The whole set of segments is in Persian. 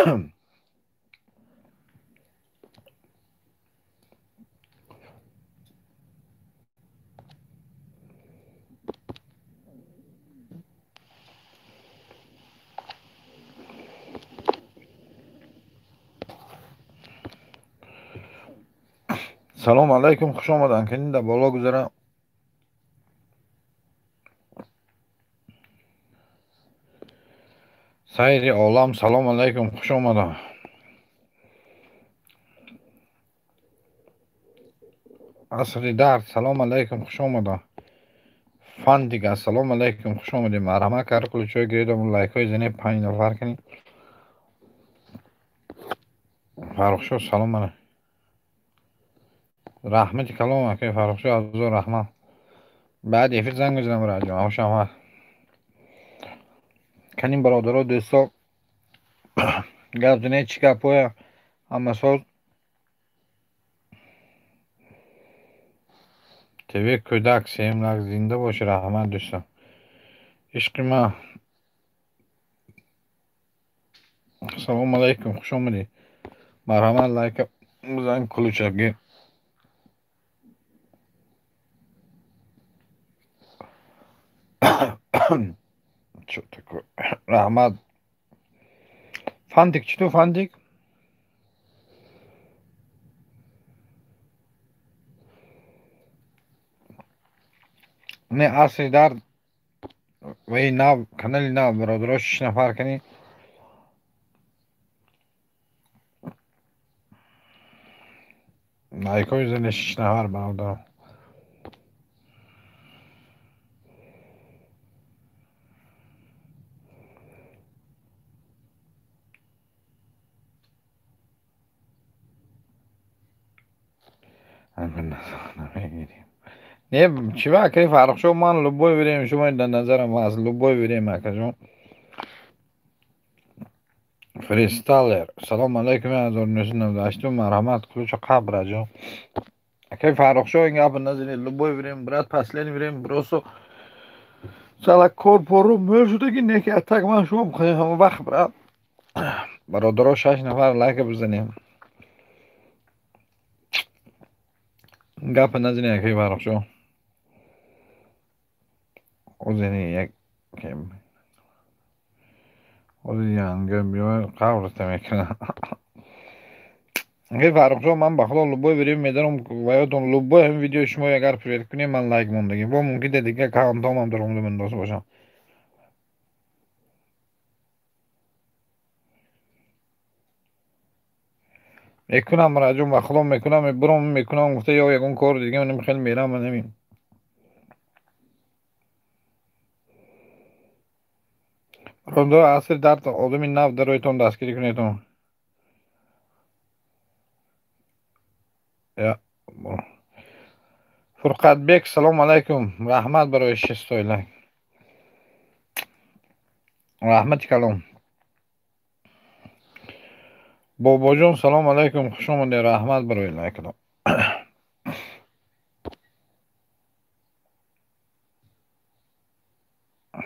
سلام علیکم، خوش آمدن. کنین در بالا گذارم. سایر عالم سلام علیکم، خوش آمدن. عصر درد سلام علیکم، خوش آمدن. فن دیگه سلام علیکم، خوش آمدیم. مرحمت کار کلو چای گریدم، لایک های زنی 5 نفر کنین. فرخ شو سلام علیکم. رحمتی کلام که فرخ شو از رحمت. بعد یه فیل زنگ بزنم راجع خوش آمد. کنین برادرها دوستا گپ زنی چی گپویه اما ساز تیوی کودک سیم لک زنده باشه. رحمت دوستم. عشق من سلام علیکم، خوش آمدی. مرحمت لایک بزن کلوچگی. چطور رحمت. فندیک چطور فندیک؟ نه اصلی در و این ناو کانالی ناو برادرها 6 نفر کنی. لایکای زنی 6 نفر برادر. نمیگیریم. نه چی وقت که فرق شو من لبوی بریم شما در نظرم از لبوی بریم اکجون. فریستالر سلام علیکم 1998 مرحمت کلوچ قبر راجو. که فرق شو این گپ نزنی لبوی بریم برات پسلین بریم بروسو. سالا کار پرو مر شده که نکی اتاق من شما بخواهیم همه وقت برات. برادرها 6 نفر لایک بزنیم. گپ نزنی که فرق شو. اوزنی یک کم اوزی انگم بیای قبرت میکنه. که فرق شو من بخدا لبوی بریم میدارم و یادون لبوی هم ویدیو شما اگر پرید کنیم من لایک موندگی با ممکن دیگه کانتام هم در اونجا بنداز باشم. میکنم راجع بخدا میکنم برام میکنم گفته یا یکون کار دیگه من خیلی میرم من نمیم. روندو عصر درد آدمی نو درایتون دستگیری کنیتون. یا فرقت بیک سلام علیکم رحمت برای شستویلک. رحمتی کلام. بابا جان سلام علیکم خوش آمدی. رحمت برای لایک کلام.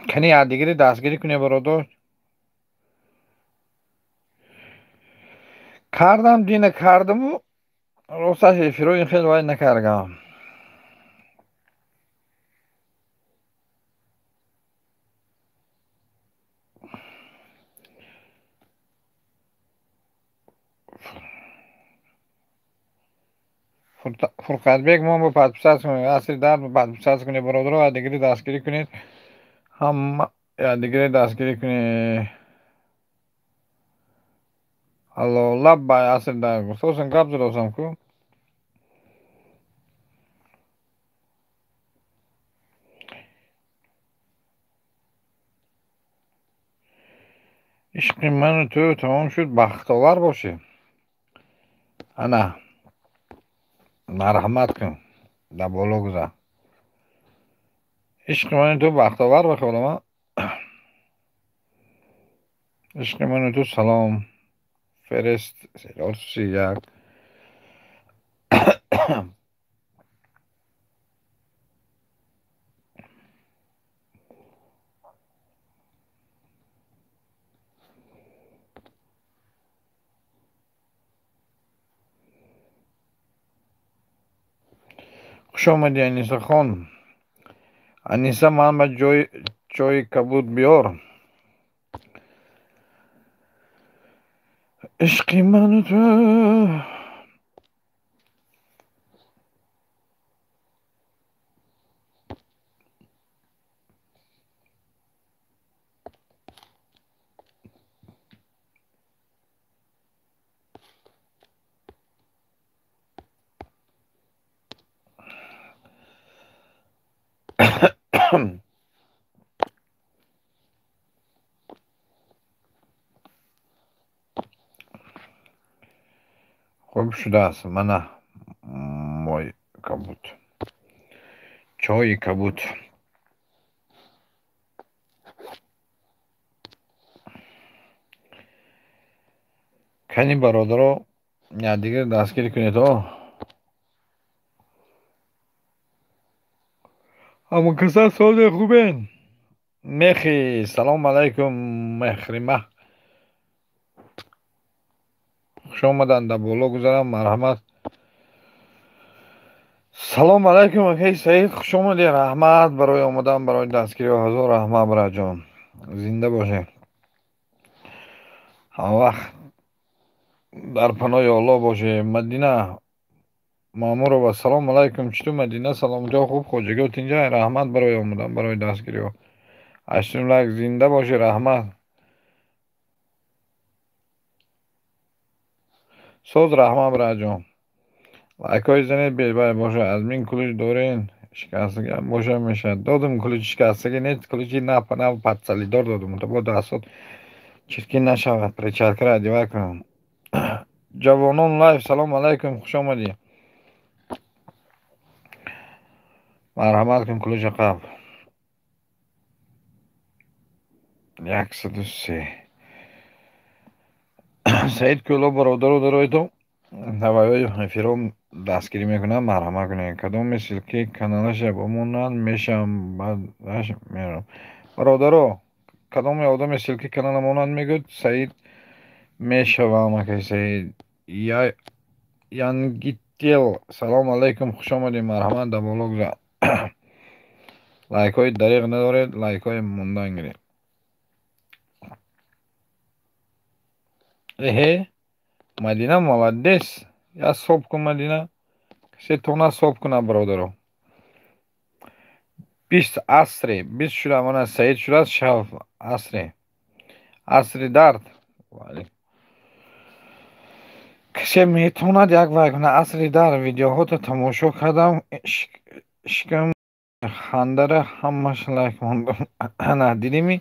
کنی یادگیری دستگیری کنی برادر. کردم دینه کردم و راستش فیروین خیلی وای نکردم. فرقت بیک ما با پادپساز کنید اصلی در با پادپساز کنید برادر یادگیری دستگیری کنید. هم یادگیری دستگیری کنید. الله لب بای اصل در گفتوسن قبض روزم کو. عشق من و تو تمام شد بختاور باشه. انا مرحمت کن در بالا گذار. عشق من و تو بختاور باشه ما. عشق من و تو سلام فرست سلارسی یک. خوش آمدی انیسه خان. انیسه محمد جای کبود بیار. عشقی من و تو. خوب شده است من مای کبود چای کبود. کنی برادرو یا دیگه دستگیری کنید اما کسا سال خوبین. مخی سلام علیکم. مخریمه خوش آمدن در بالا گذارم. مرحمت. سلام علیکم اخی سعید خوش آمدی. رحمت برای آمدن برای دستگیری و هزار رحمت برای جان. زنده باشه. همه وقت در پناه الله باشه. مدینه مامور و سلام علیکم. چطور مدینه؟ سلام جا خوب خوجگی و تینجا. رحمت برای آمدن برای دستگیری و اشتیم لک زنده باشه. رحمت سوز رحمت برای جان. لایکای زنید بیل باشه. از من کلوچ دورین شکستگی هم باشه میشه. دادم کلوچ شکستگی نیست. کلوچی نه پتسلی دار دادم تا با دستات چرکی نشود پریچر کرد دیوه کنم. جوانان لایف سلام علیکم خوش آمدی. مرحمت کن کلوچ قبل 103 سعید کلو برادر و دروی تو هوایی افیرام دستگیری میکنم. مرحمت کنه کدام سلکی کانالش بمونن میشم بعد میرم. برادرو کدام آدم سلکی کانال مونن میگود سعید میشوم که سعید یا ینگیتیل سلام علیکم خوش آمدی. مرحمت در بالا گذار. لایک های دریغ ندارید. لایک های موندن گیرید. ایه مدینه مولدس یا صبح کن مدینه کسی تونه صبح کنه برادرو. 20 عصری 20 شده من سعید شده شب عصری درد ولی کسی میتوند یک وگونه عصری در ویدیوها تو تماشا کردم شکم خندره همش لایک ماندم. نه دیدیمی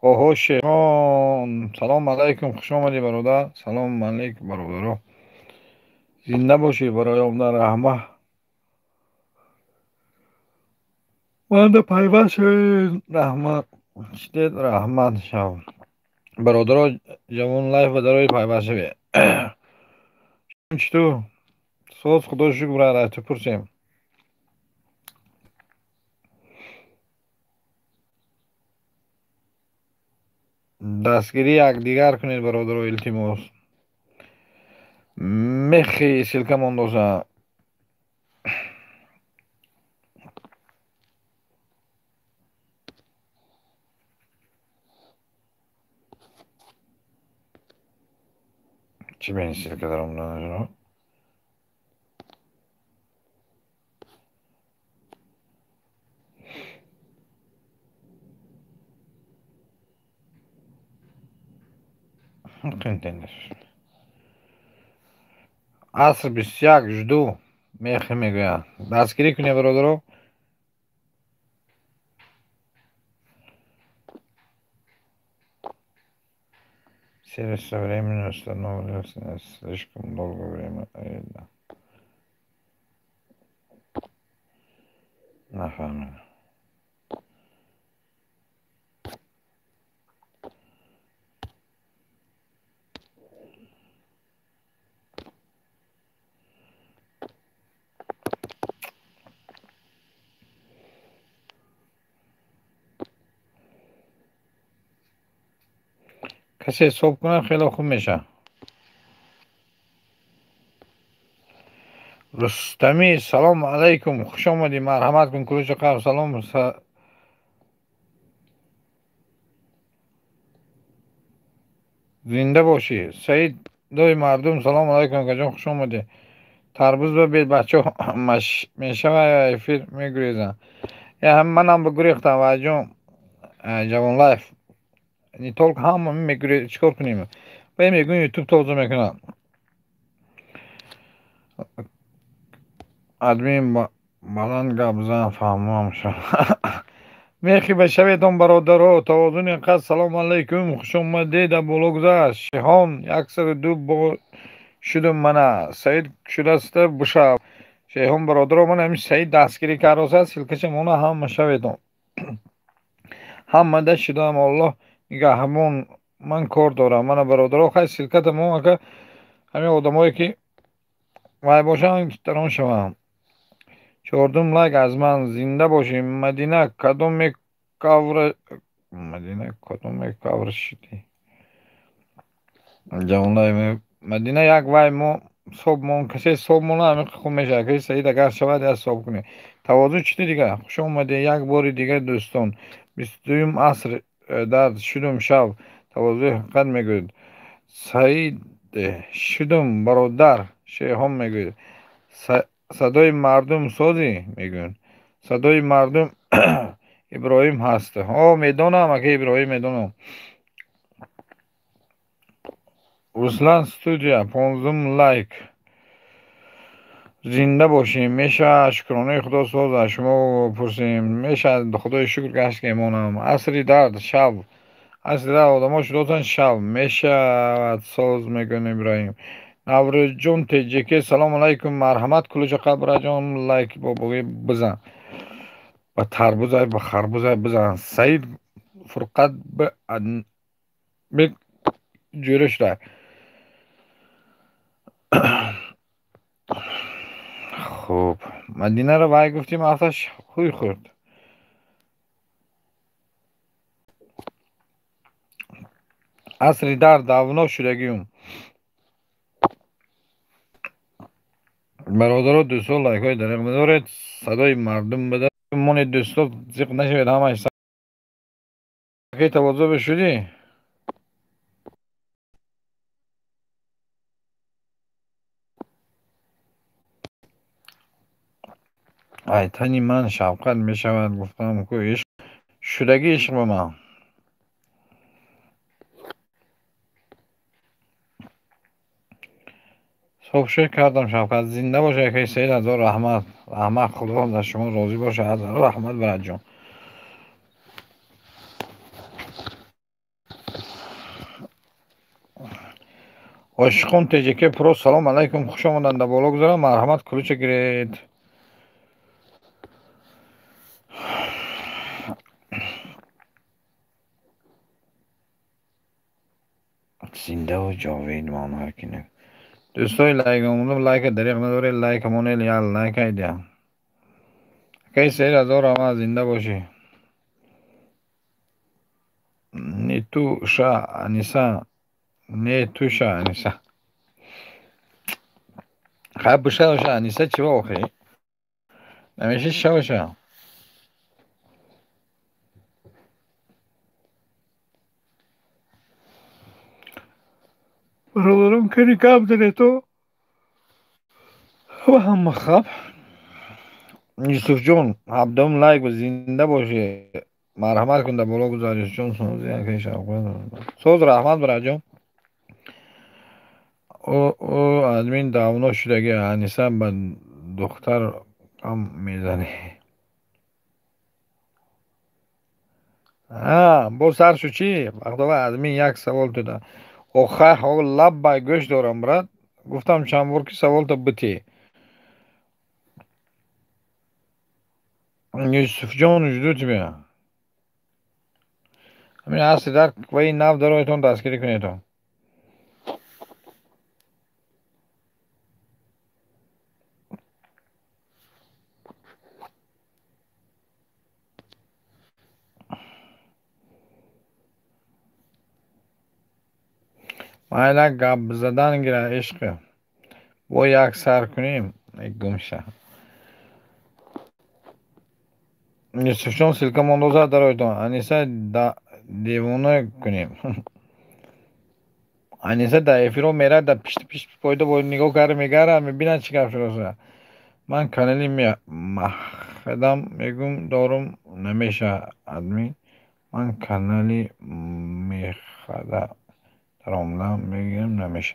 اوه شیخان سلام علیکم خوش آمدی برادر. سلام علیکم برادرو زنده باشی برای آمدن رحمه. من ده پیوست شد رحمت شدید رحمت شب برادرها جوان لایف و درای پیوست شوی. چطور سوز خدا شکر برادر تو پرسیم. دستگیری یک دیگر کنید برادر و التیماس. مخی سلکه ماندازه چی به این سلکه دارم دانه جنو عصر 21 جدو مخی میگوید دستگیری کنید برادر رو. Сервис со временем установлился на слишком долгое время. نفهمیدم. کسی حساب کنه خیلی خوب میشه. رستمی سلام علیکم، خوش آمدی، مرحمت کن، کلوچ قبل سلام زنده باشی. سعید دوی مردم سلام علیکم کجا، خوش آمدی. تربوز ببید بچه ها میشه و افیر میگریزن. یا هم منم بگریختم و جون جوان لایف نی تولک هم میگریز چیکار کنیم. و میگون یوتیوب توضیح میکنم ادمین بلند گپ زن فهمم شد. میخی به شبتان برادرها، توازن اینقدر سلام علیکم، خوش آمدید در بالا گذشت. شیخان 102 با شدم منه، سعید شده است بشه. شیخان برادرها من همیشه سعید دستگیری کرده است، سلکش مونه هم شبتان. همه دست شده هم الله میگه همون من کار دارم. من برادرها خیلی سلکت ما که همین آدمایی که وای باشن تران شوم. چهاردم لایک از من، زنده باشیم. مدینه کدوم کاور مدینه کدوم کاور شدی جوانای مدینه یک وای ما صبح مون کسی صبح مون هم خوب میشه که سعید اگر شود از صبح کنه توازو چی دیگه. خوش اومده یک بار دیگه دوستان. 22 عصر در شدم شب توازو حقیقت میگوید. سعید شدم برادر شیخان میگوید. صدای مردم سازی میگن. صدای مردم ابراهیم هست. ها میدونم اگه ابراهیم میدونم. ruslan studiya 15 لایک. زنده باشیم. میشه شکرانه خدا ساز از شما پرسیم. میشه خدای شکر گشت که امانم عصری درد شب عصری درد آدم ها شداتن شب میشه ساز میگن ابراهیم. نوروز جون تجیکی سلام علیکم، مرحمت کلوچ قبر جان لایک بابا بزن. با تربوزای با خربوزای بزن. سعید فرقت به جورش در. خب مدینه رو باید گفتیم آتش خوی خورد. عصری در داونا شدگیم. برادر دوستو لایک های دریق بدارید. صدای مردم بده من دوستو زیق نشوید همش سکه توضیح بشودی. ای تنی من شفقت میشود گفتم که عشق شدگی عشق به من. صبح شکر کردم شفقت زنده باشه که سید هزار رحمت. رحمت خدا در شما راضی باشه. هزار رحمت برد جان. عاشقون تجیکی پرو سلام علیکم، خوش آمدن در بالا گذارم. مرحمت کلوچ گرید. زنده و جاوید مان هر کنه دوستای لایک آمونم لایک دریق نداره. لایک مونه لیال لایک ایدیا که سید هزار رحمت زنده باشی. نیتو شا انیسا نیتو شا انیسا خب بشه شا انیسا چی با آخی نمیشه شا شا برادرم کنی کم داره تو و هم مخب. یوسف جون هبدام لایک و زنده باشی. مرحمت کن در بالا گذاریش جون سوز رحمت برای جون. او ادمین داونا شدگی انیسا با دختر هم میزنی. با سرشو چی؟ وقتا ادمین یک سوال تو ده آخه ها لب بای گوش دارم برد. گفتم چند بار که سوال تا بتی. یوسف جان وجودت بیا. همین هستی در و این نو درایتون دستگیری کنیتون. مایلا گب زدن گیره عشق با یک سر کنیم گمشه یوسفجان سلکه مندازه در آیدان انیسه دیوانه کنیم انیسه در افیرو میره در پشت پشت پایده باید نگاه کرده میگره میبینه چی کار شده من کانالی خدم میگم دارم نمیشه ادمی من کانالی میخدا دارم میگم نمیشه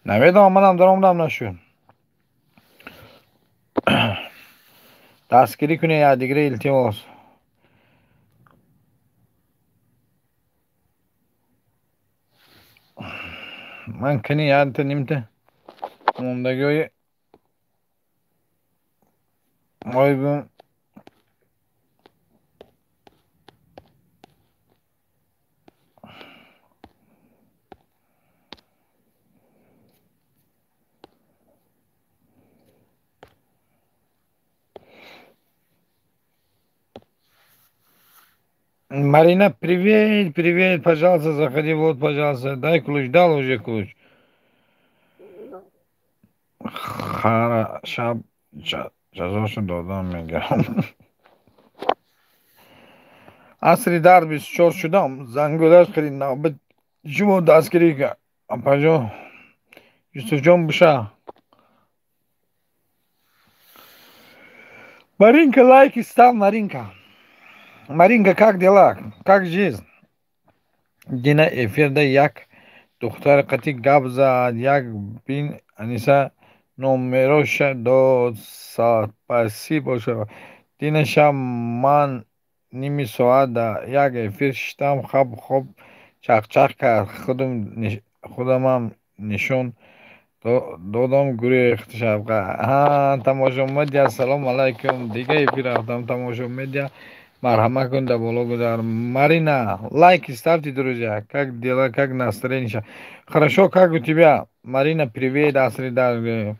نمیدونم منم دارم نشون دستگیری کنه یا دیگه التماس من کنی یادت نمیته موندگی های مایگون Марина, привет, привет, пожалуйста, заходи, вот, пожалуйста, дай ключ, дал уже ключ. Хорошо, жазошин додам мегам. Асри дар 24 шудам, зангулаш хири навбат жумо дастгирӣ кард. Апаҷон, Юсуфҷон буша. Маринка, лайки став, Маринка. Маринка, как дела? Как жизнь? Дина эфирда як духтар қати гап зад, як бин аниса номероша дод саатпасӣ бошад. Динаша ман ними соат да як эфир шиштам, хоб чақчақ кард. Худамам нишон додам гурехт шавқа. Тамошомадӣ, ассалому алайкум. Дига эфир рафтам, тамошомадӣ. Марҳамат кун, да боло гузар. Марина, лайки ставьте, друзья. Как дела, как настроение? Хорошо, как у тебя? Марина, привет, Асридар.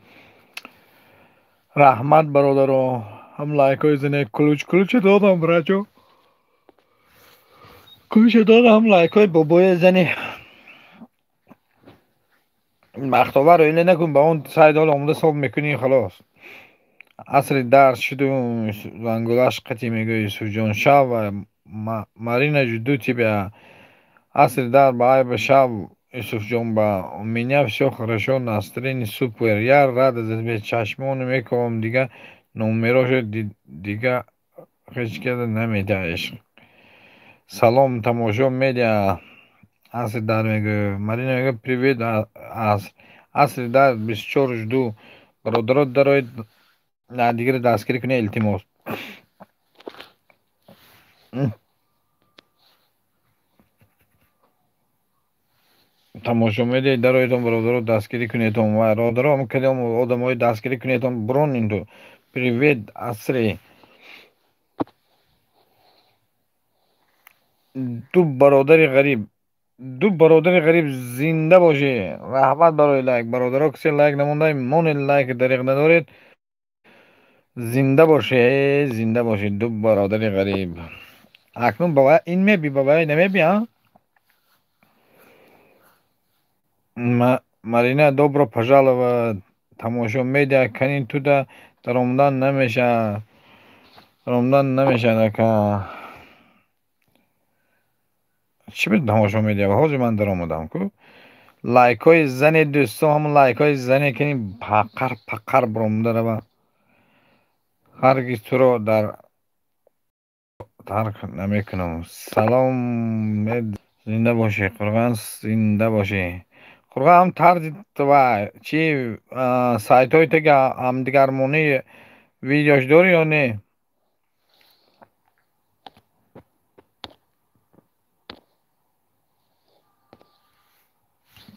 Рахмат, бародаро. Хам лайкой зане ключ додам, брачо. Ключ додам, лайкой бобоя зане. Бахтовар öyle نکن با اون سعی دال عمده صاحب میکنی خلاص عصر درس شدیم زنگولاش قطعی میگه یوسف جان شب و مارина جدو тебе عصر در بای به شب یوسف جان با у меня все хорошо настроение супер я рада за тебя чашмону میکنم دیگه номерош دیگه هیچ کده نمیدهش سلام تماشا میده عصر در میگه مارина میگه привет عصر در 24 жду برادرات دارید دیگه دستگیری کنه التماس тамошомеди дароитон бародаро дастгирӣ кунедон ва бародаро кадом одамои дастгирӣ кунедон бронинду привет асри ду бародари ғариб зинда бошед раҳмат барои лайк бародаро кисе лайк намонда моне лайк дариқ надоред зинда бошед ду бародари ғариб акнун ба ин меби ба вай намеби Марина, добро пожаловать. Тамошо медиа канин туда Рамдан намеша. Дака. Чӣ бид тамошо медиа? Ҳозир ман даромадам ку. Лайкҳои зани дӯстон ҳамон лайкҳои зане канин пақар биромада рава. Ҳаргиз туро тарк намекунам. Салом зинда бошӣ. Қурбан зинда бошӣ. Қурған тарзи ва чи сайтҳои таги ҳамдигармонии видеош дорӣ ё не?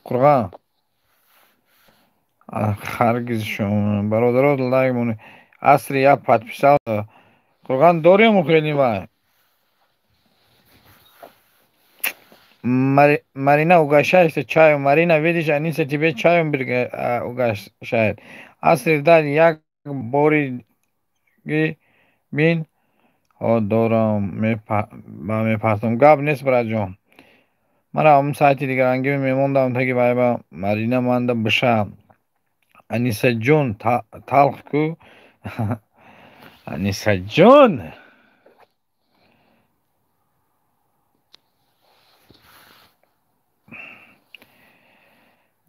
Қурған ҳаргиз шумо бародарот лайк монӣ асри я подписал Қурған дорӣ мухелӣ вай Марина угощаешься чаем. Марина, видишь, они за тебе чаем угощают. Асри дар як бори бин дорам мепасам. Гап нест, братҷон. Мана ҳамн сайти дигаранги мемондам таки байба Марина манда биша انیسه جون تلخ کو. انیسه جون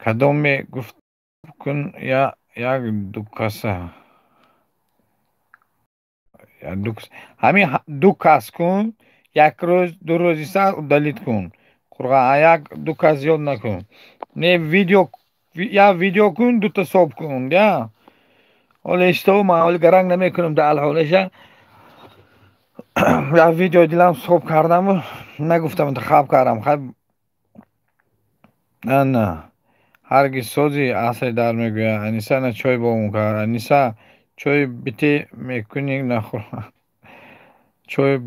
کدام گفت کن یا یک دو کسه یا دو کس همین دو کس کن یک روز دو روزی سر دلیت کن قرغا یک دو کس زیاد نکن نه ویدیو یا ویدیو کن دو تا صاحب کن یا حالا اشتباه ما حالا گرنگ نمیکنم در حالش یا ویدیو دیدم صاحب کردم و نگفتم انتخاب کردم خب نه هرگز سازی اصلی در میگوید انیسا نه چای با اون کار انیسا چای بیتی میکنی نخور چای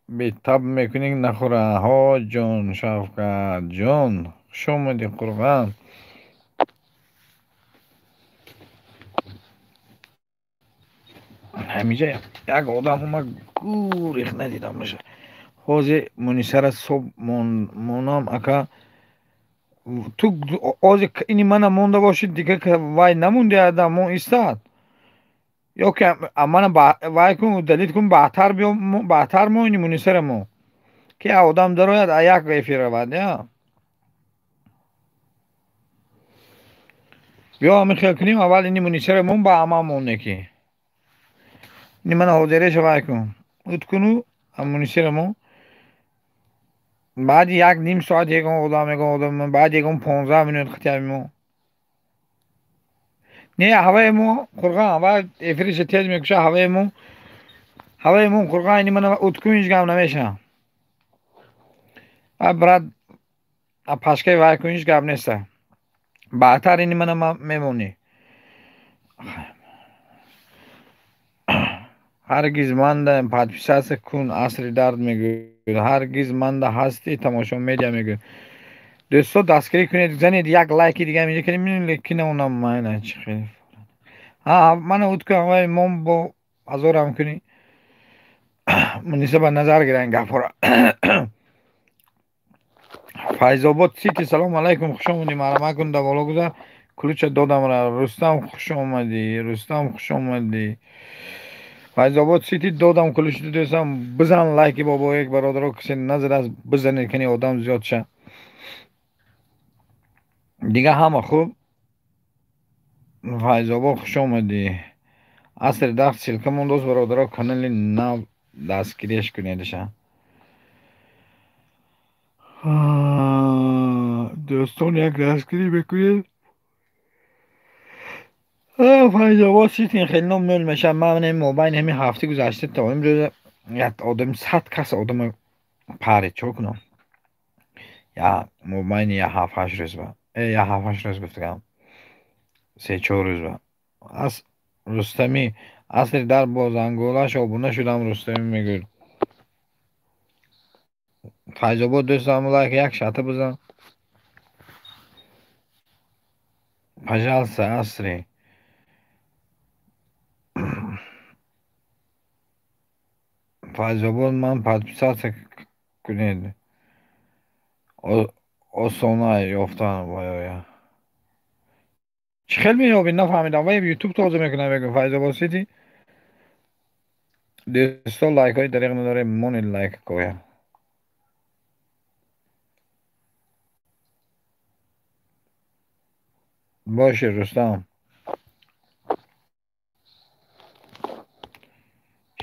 بی تب میکنی نخوره ها جون شفقت جون شما دی قربان همیشه یک آدم ما گوریخ ندیدم باشه حوزه منیسر صبح مونام اکا تو آز اینی من مونده باشید دیگه که وای نمونده آدم مون ایستاد یا که من وای کن دلیل کن بهتر مونی منیسر مون که آدم داره یک قیفی رو بعد یا بیا همین خیال کنیم اول اینی منیسر مون با اما مونه که اینی من حاضره شوای کن ات کنو هم منیسر مون بعد یک نیم ساعت یکم آدم بعد یکم 15 منوت خطی مون نه هوای مو قرقا هوا افریش تیز میکشه هوای مو قرقا اینی من ات کنیش گم نمیشه برات پاشکه وای کنیش گم نیسته بهتر اینی من میمونی هرگز مانده پادپیساس کن عصر درد میگوید هرگز مانده هستی تماشا میدیا میگوید دوستو دستگیری کنید زنید یک لایکی دیگه میگه کنید میدونید لیکن اونم ماینه چی خیلی ها من اوت که هوای موم با ازورم کنی منیسه با نظر گیرن گفورا فیض آباد سیتی سلام علیکم خوش آمدی مرحمت کن در بالا گذار کلوچ دادم را رستم خوش آمدی فیض آباد سیتی دادم کلوچ دوستم بزن لایکی بابا یک برادر کسی نظر از بزنید کنی آدم زیاد شه دیگه همه خوب فیض آباد خوش آمدی عصر دست سلکمون دوست برادر کانال نو دستگیریش کنیدشه دوستان یک دستگیری بکنید فیض‌آباد سیتین خیلی ممنون میشم من این موبایل همین هفته گذشته تا امروز یک آدم 100 کس آدم پرید چه کنم یا موبایل یا 7-8 روز با یا 7-8 روز گفتم 3-4 روز با از رستمی اصل در بازنگوله شابونه شدم رستمی میگوید فیض‌آباد دوستم لایک یک شاته بزن пожалуйста عصری فیض‌آباد من подписаться کنید آسانه یافتن بایا چه خیلی میابی نفهمیدم وای یوتیوب توضیح میکنه بگو فیض‌آباد سیتی دوستا لایک های دریغ نداره مونی لایک کویا باشه رستم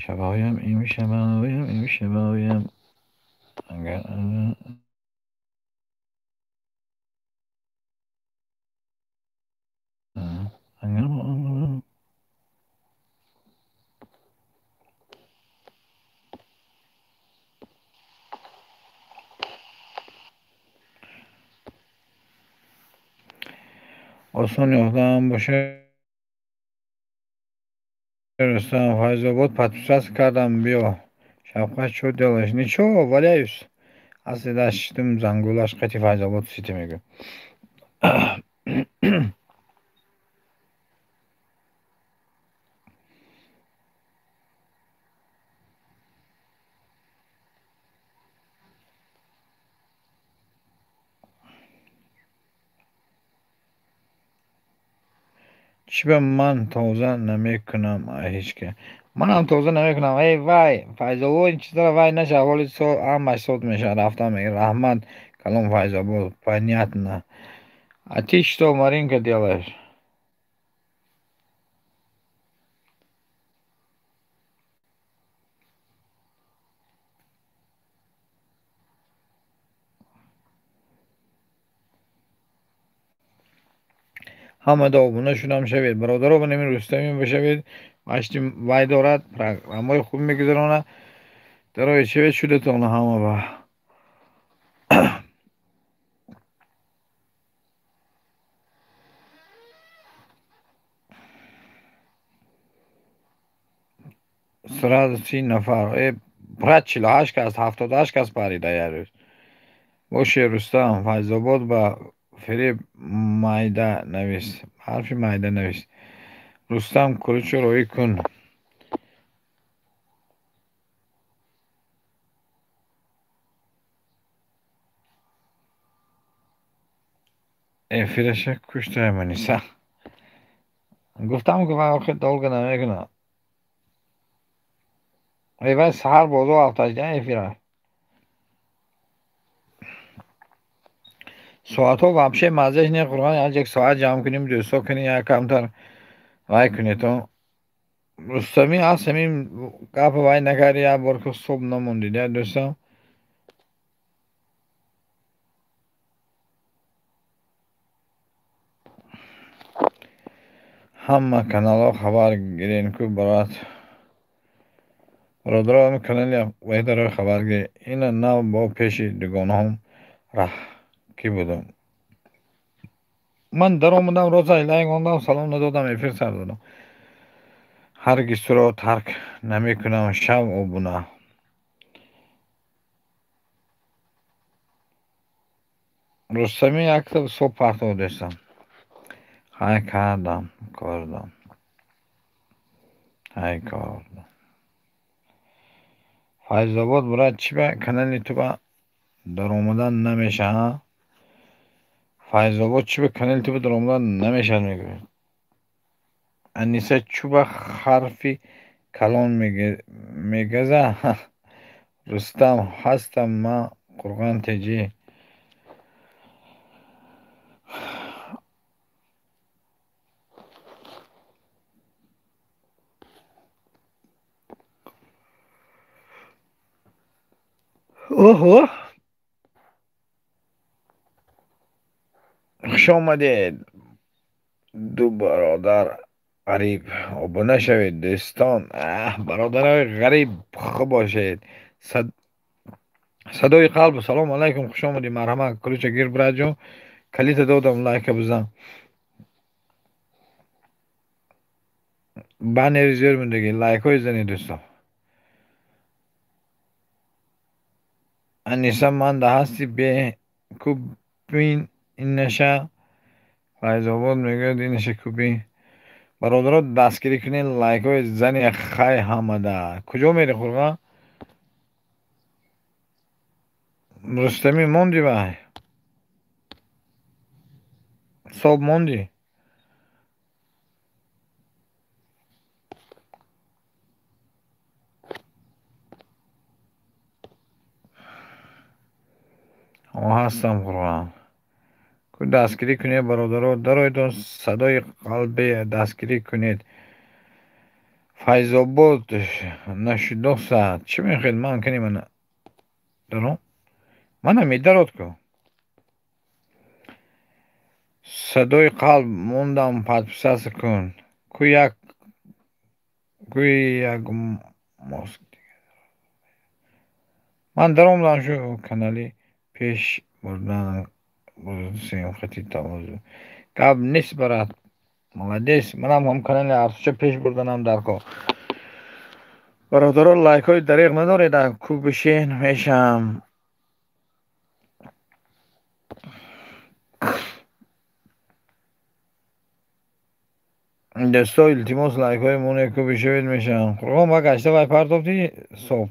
شبایم این شبایم اگر آسان یافتم باشه رستم فیض‌آباد پدپساس کردم بیا شفقت شد دلش نیچو ولی ایست اصلی داشتم زنگولش قطی فیض‌آباد سیتی میگه چی به من توضیح نمیکنم هیچ که منم توضیح نمیکنم ای وای فیضابو این چیزا وای نشه ولی همش صوت میشه رفتم میگه رحمت کلام فیضابو پنیت نه اتیش تو مارین که دیلش همه داغونه شدم شوید برادر بنیمین رستمی بشوید مشتی وای دارد پرگرامای خوب میگذرانه درای شوید شده تونه همه با سراغ 30 نفر ای برد 48 کس 78 کس پریده یه روز باشه رستم فیضاباد با فریب مایده نویس حرفی مایده نویس رستم کلوچ روی کن ای فرشه کشته منیسا گفتم که من آخه دولگ نمیکنم ای وای سهر بازو هفتش ای فیره ساعت ها вообще مزهش نه قرآن یک ساعت جمع کنیم دوستا کنیم یا کمتر وای کنی تو رستمی هست همین گپ وای نکردی یا بار که صبح نموندید یا دوستا همه کانال ها خبر گیرین که برات برادران کانال وحید را خبر گیر این نه با پیش دوگانه هم راه کی بودم من در آمدم روزا ایلای گفتم سلام ندادم افیر سر دادم هرگز تو را ترک نمی کنم شب و بونه رستمی یک صبح پرتو داشتم های کردم های کردم فیضاباد برای چی به کانال تو با در آمدن نمیشه ها فیضاباد چی به کانال تو در آمدن نمیشه میگه انیسه چوب حرفی کلان میگزه رستم هستم ما قرغان تجی اوه خوش آمدید دو برادر غریب و نشوید دوستان برادر غریب خوب باشید صدای قلب سلام علیکم خوش آمدید مرحمت کلوچ گیر براجو کلیت دادم لایک بزن بانر زیر مندگی لایک های زنید دوستان انیسا من ده هستی به کوب بین این نشه فایز آباد میگه این نشه کوبین برادرات دستگیری کنین لایک های زنی خی همده کجا میری خورگا رستمی موندی بای صبح موندی هستم قرآن که دستگیری کنید برادرات درایدون صدای قلبی دستگیری کنید فیض آباد 92 ساعت چی میخوید من کنی من درم منم میدارد که صدای قلب موندم پس کن کو یک کو یک ماسک من درم دارم شو کانالی پیش بردن سیم خطی تمازو قبل نیست برات молодец منم هم کانال ارتش پیش بردنم در کار برادران لایک های دریغ ندارید کو بشین میشم دستا التماس لایک های مونه کو بشوید میشم قربان با گشته وای پرتابتی صبح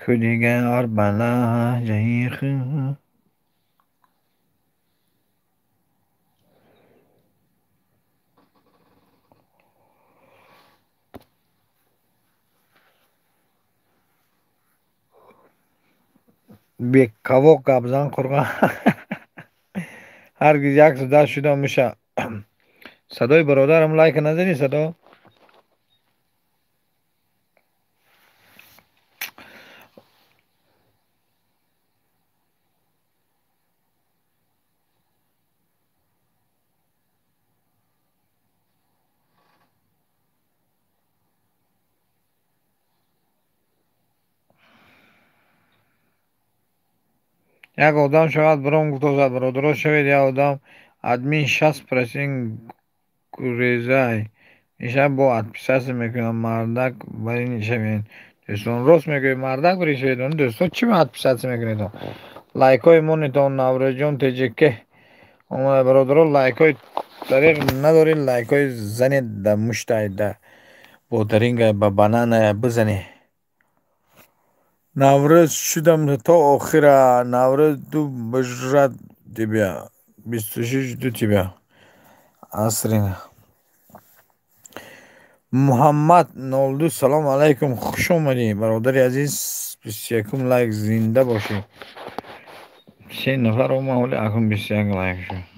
Kudigar bala jayikh. Bir kavok kabzan kurgan. Herkes yaksı da şuradan mışa. Sadoy برادرم لایک نزنی صدا. یک آدم شاید برام گفتاد برادرها شوید یا آدم ادمین 60% گریزای میشه با ادپیساس میکنم مردک برای نشوین دوستان راست میگوی مردک بری شوید اون دوستان چی به ادپیساس میکنید لایک های مونیتون نورجون تجکه اومده برادرها لایک های طریق نداری لایک های زنید در مشتای در بودرینگ با بنانه بزنی نوروز شدم تا آخر نوروز دو بجرد دی بیا 26 دو تی بیا عصرین محمد نولدو سلام علیکم خوش اومدی برادر عزیز 21 لایک زنده باشی 3 نفر اومد ولی اکنون 21 لایک شد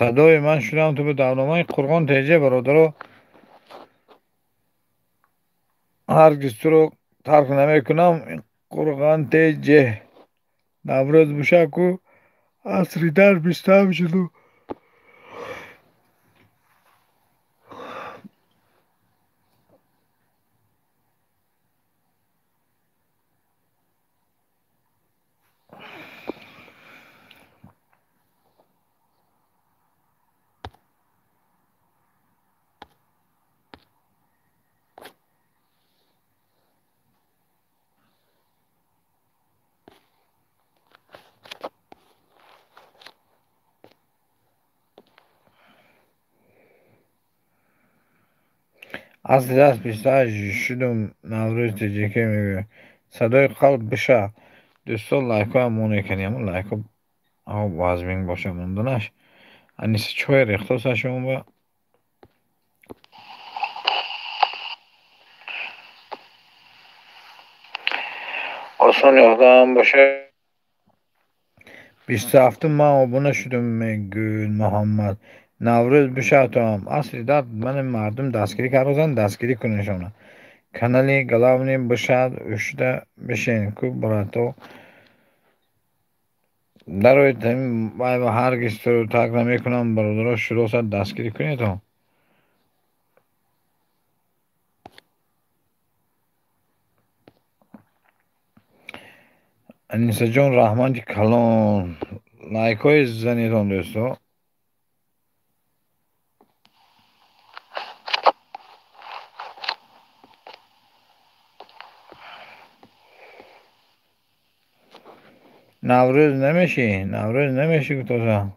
صدای من شدم تو به دورنامه قرغان تیجه برادر هرگز تو رو ترک نمیکنم قرغان تیجه نوروز بشکو عصری در 27 شدو از دست 28 شدم نوروز تجیکه میگه صدای قلب بشه دوستان لایک ها همونه کنی همون لایک ها وازمین باشه مندونش انیس چوی ریختوس شما با آسان یادم باشه 27 ما آبونه شدم میگه محمد نوروز بشه تو هم اصلی داد من مردم دستگیری کردن دستگیری کنشونه کانالی گلاونی بشد اشده بشین که براتو در روی تیم وای و هرگز تو رو تاک نمیکنم برادرها شروع شد دستگیری کنید تو انیسه جان رحمان کلان لایک های زنیتون دوستو نوروز نمیشی که تو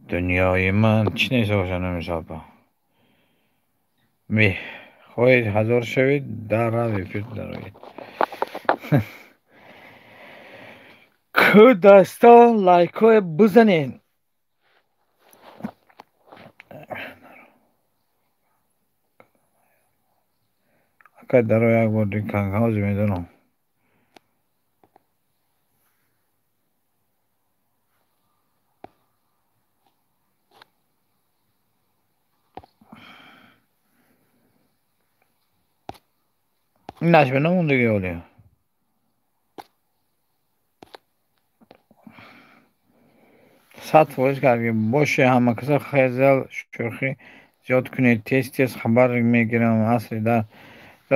دنیای من چی نیست باشن نمیشد با می خواهید هزار شوید در روی فیلم در روی که دستا لایک های بزنین اکا در روی یک بار دیگه کنگ هاوزی میدونم این نشبه نمون دیگه اولی صد فوش کردیم باشه همه کسا خیزل شوخی زیاد کنید تیز خبر میگیرم اصلی در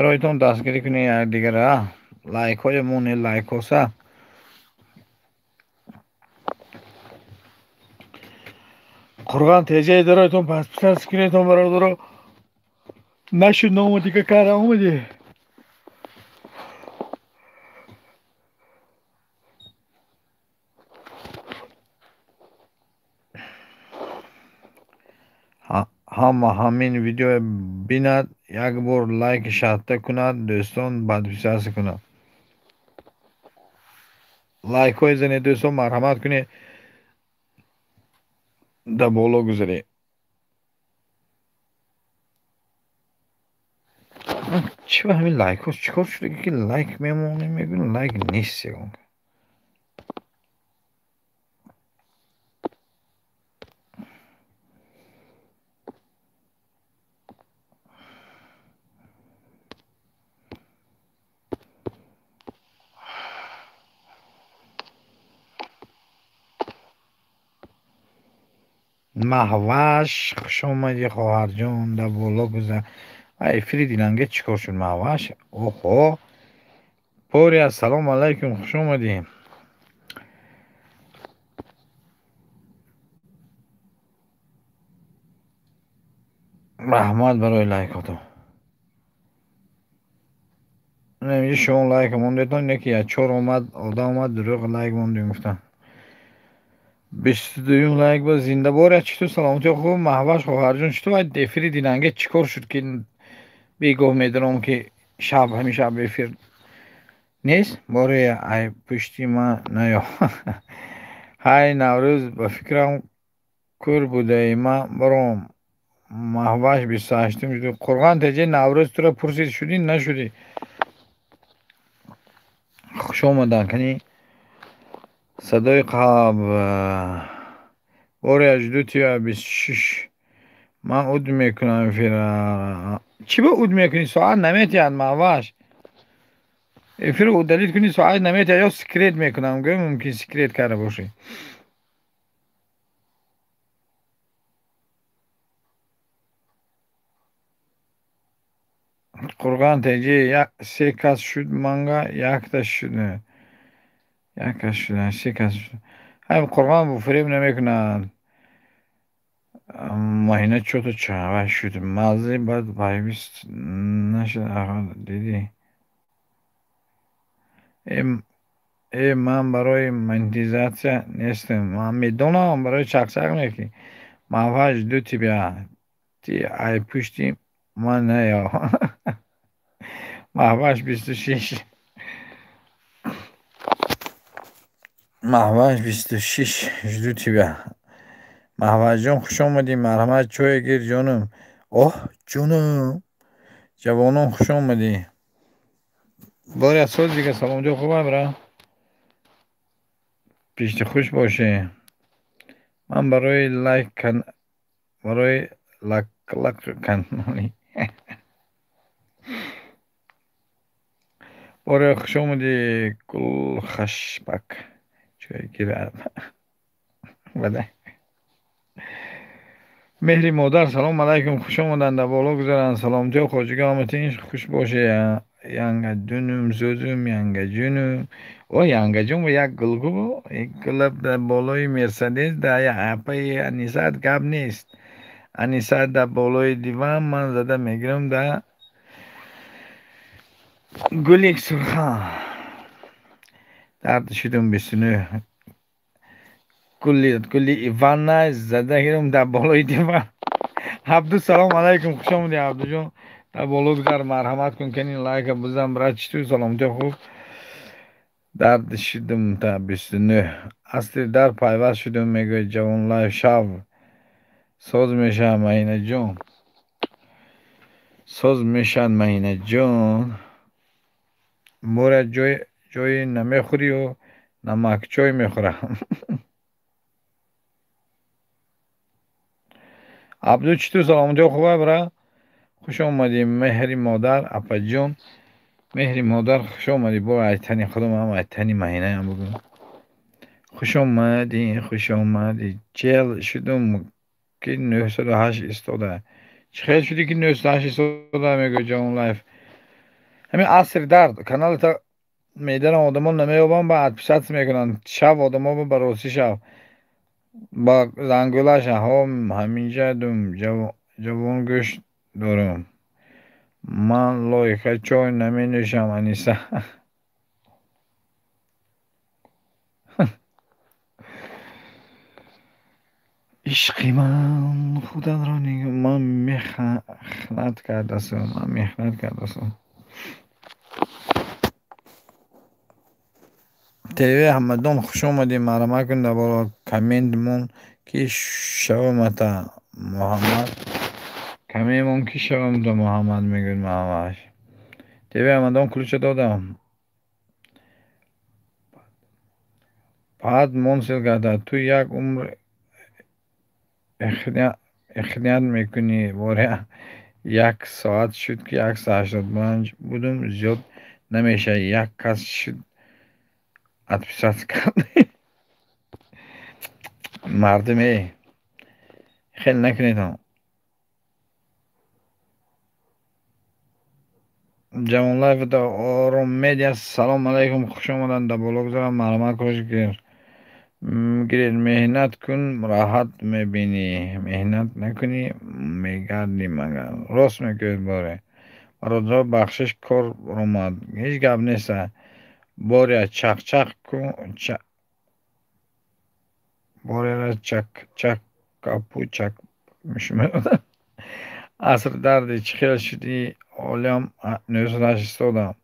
رایتون دستگیری کنید یک دیگر لایک های مونی لایک هسته قرغان تیجه درایتون پس پسر سکریتون برادر نشد نامو دیگه کار آمده همه همین ویدیو بیند یک بار لایک شرطه کند دوستان بعد بسیار کند لایک های زنید دوستان مرحمت کنید در بالا گذارید چی به همین لایک ها چیکار شده که لایک میمونه میگن لایک نیست یکم محوش خوش آمدی خواهر جان در بالا گذار ای فریدی لنگه چیکار شد محوش اوه پوری السلام علیکم خوش آمدی رحمت برای لایکاتو نمیشه شما لایک موندتون یکی از چهار اومد آدم اومد دروغ لایک موندی گفتن 22 لایک با زنده باره چطور سلامتی خوب محوش خواهر جان چطور باید دفری دیننگه چیکار شد که بیگاه میدونم که شب همیشه بفیر نیست باره ای پشتی من نیا های نوروز با فکرم کور بوده ای من برام محوش 28 شده قرغان تجه نوروز تو را پرسید شدی نشدی خوش آمدن کنی صدای قاب باره اجدو تیا 26 من اود میکنم چی با اود میکنی ساعت نمیتید محوش افیر اودلیت کنی ساعت نمیتید یا سکریت میکنم گوی ممکن سکریت کرده باشی قرغان تیجی یک سه کس شد منگا یک تا شده یک کس شده سه کس شده های قرغان بو فریب نمیکنن مهینه چوتو چه شد مازی باید بایویست نشد آقا دیدی من برای منتیزاتیا نیستم من میدونم برای چکچک میکنی محوش دو تی بیا تی ای پشتی من نیا محوش 26 محوش 26 دو تی بیا محوش جان خوش آمدی مرحمت چای گیر جانم اوه جانم جوانم خوش آمدی باری از سال دیگه سلام جو خوبه برا پیشت خوش باشه من برای لایک کن برای لک کنونی باره خوش آمدی گل خشبک چای گیر بده مهری مادر سلام علیکم خوش آمدن در بالا گذارن سلام جو خواجگی آمتین خوش باشه ینگه دونم زوزم ینگه جونم او ینگه جون و یک گلگو یک گلب در بالای مرسدس در یک اپای انیسات گب نیست انیسات در بالای دیوان من زده میگیرم در گل یک سرخان درد شدم بسنه گلی ایوان نه زده گیرم در بالای دیوان عبدو سلام علیکم خوش آمدی عبدو جان در بالا گذار مرحمت کن کنین لایک بزن برای چطور سلامتی خوب درد شدم تا 29 اصلی در پایوست شدم میگه جوان لایف شب ساز میشه مهینه جان ساز میشن مهینه جان مورد جای نمیخوری و نمک چای میخورم عبدو چطور سلامتی خوبه برا خوش آمدی مهری مادر اپا جان مهری مادر خوش آمدی با ایتنی خودم هم ایتنی مهینه هم بگم خوش آمدی چل شدم که 908 استاده چه خیلی شدی که 908 استاده میگه جان لایف همین عصر درد کانال تا میدن آدمان نمیابم بعد پیشت میکنن شب آدم ها براسی شب با زنگولش همینجا دوم جوان گشت دارم من لایخه چای نمی نوشم انیسه عشقی من خودت را نگاه من مهنت کردستم تیوی همدان خوش اومدی مرمه کن در بالا کمنت مون که شومتا محمد کمیمون که شوم دو محمد میگن محمد تیوی همدان کلوچه دادم بعد منسل کرده تو یک عمر اخنیت میکنی باره 1 ساعت شد که 185 بودم زیاد نمیشه یک کس شد اتفیسات کرد مردمه خیلی نکنید هم جوان لایف دا آروم میدیا سلام علیکم خوش آمدن در بلاگ دارم معلومات خوش گیرید مهنت کن راحت میبینی مهنت نکنی میگردی مگر راست میگوید باره برادر بخشش کار اومد هیچ گپ نیست باره چق چق کن باره را چک چک کپو چک میشم عصر دردی چی خیلی شدی حالیم نویسدش استادم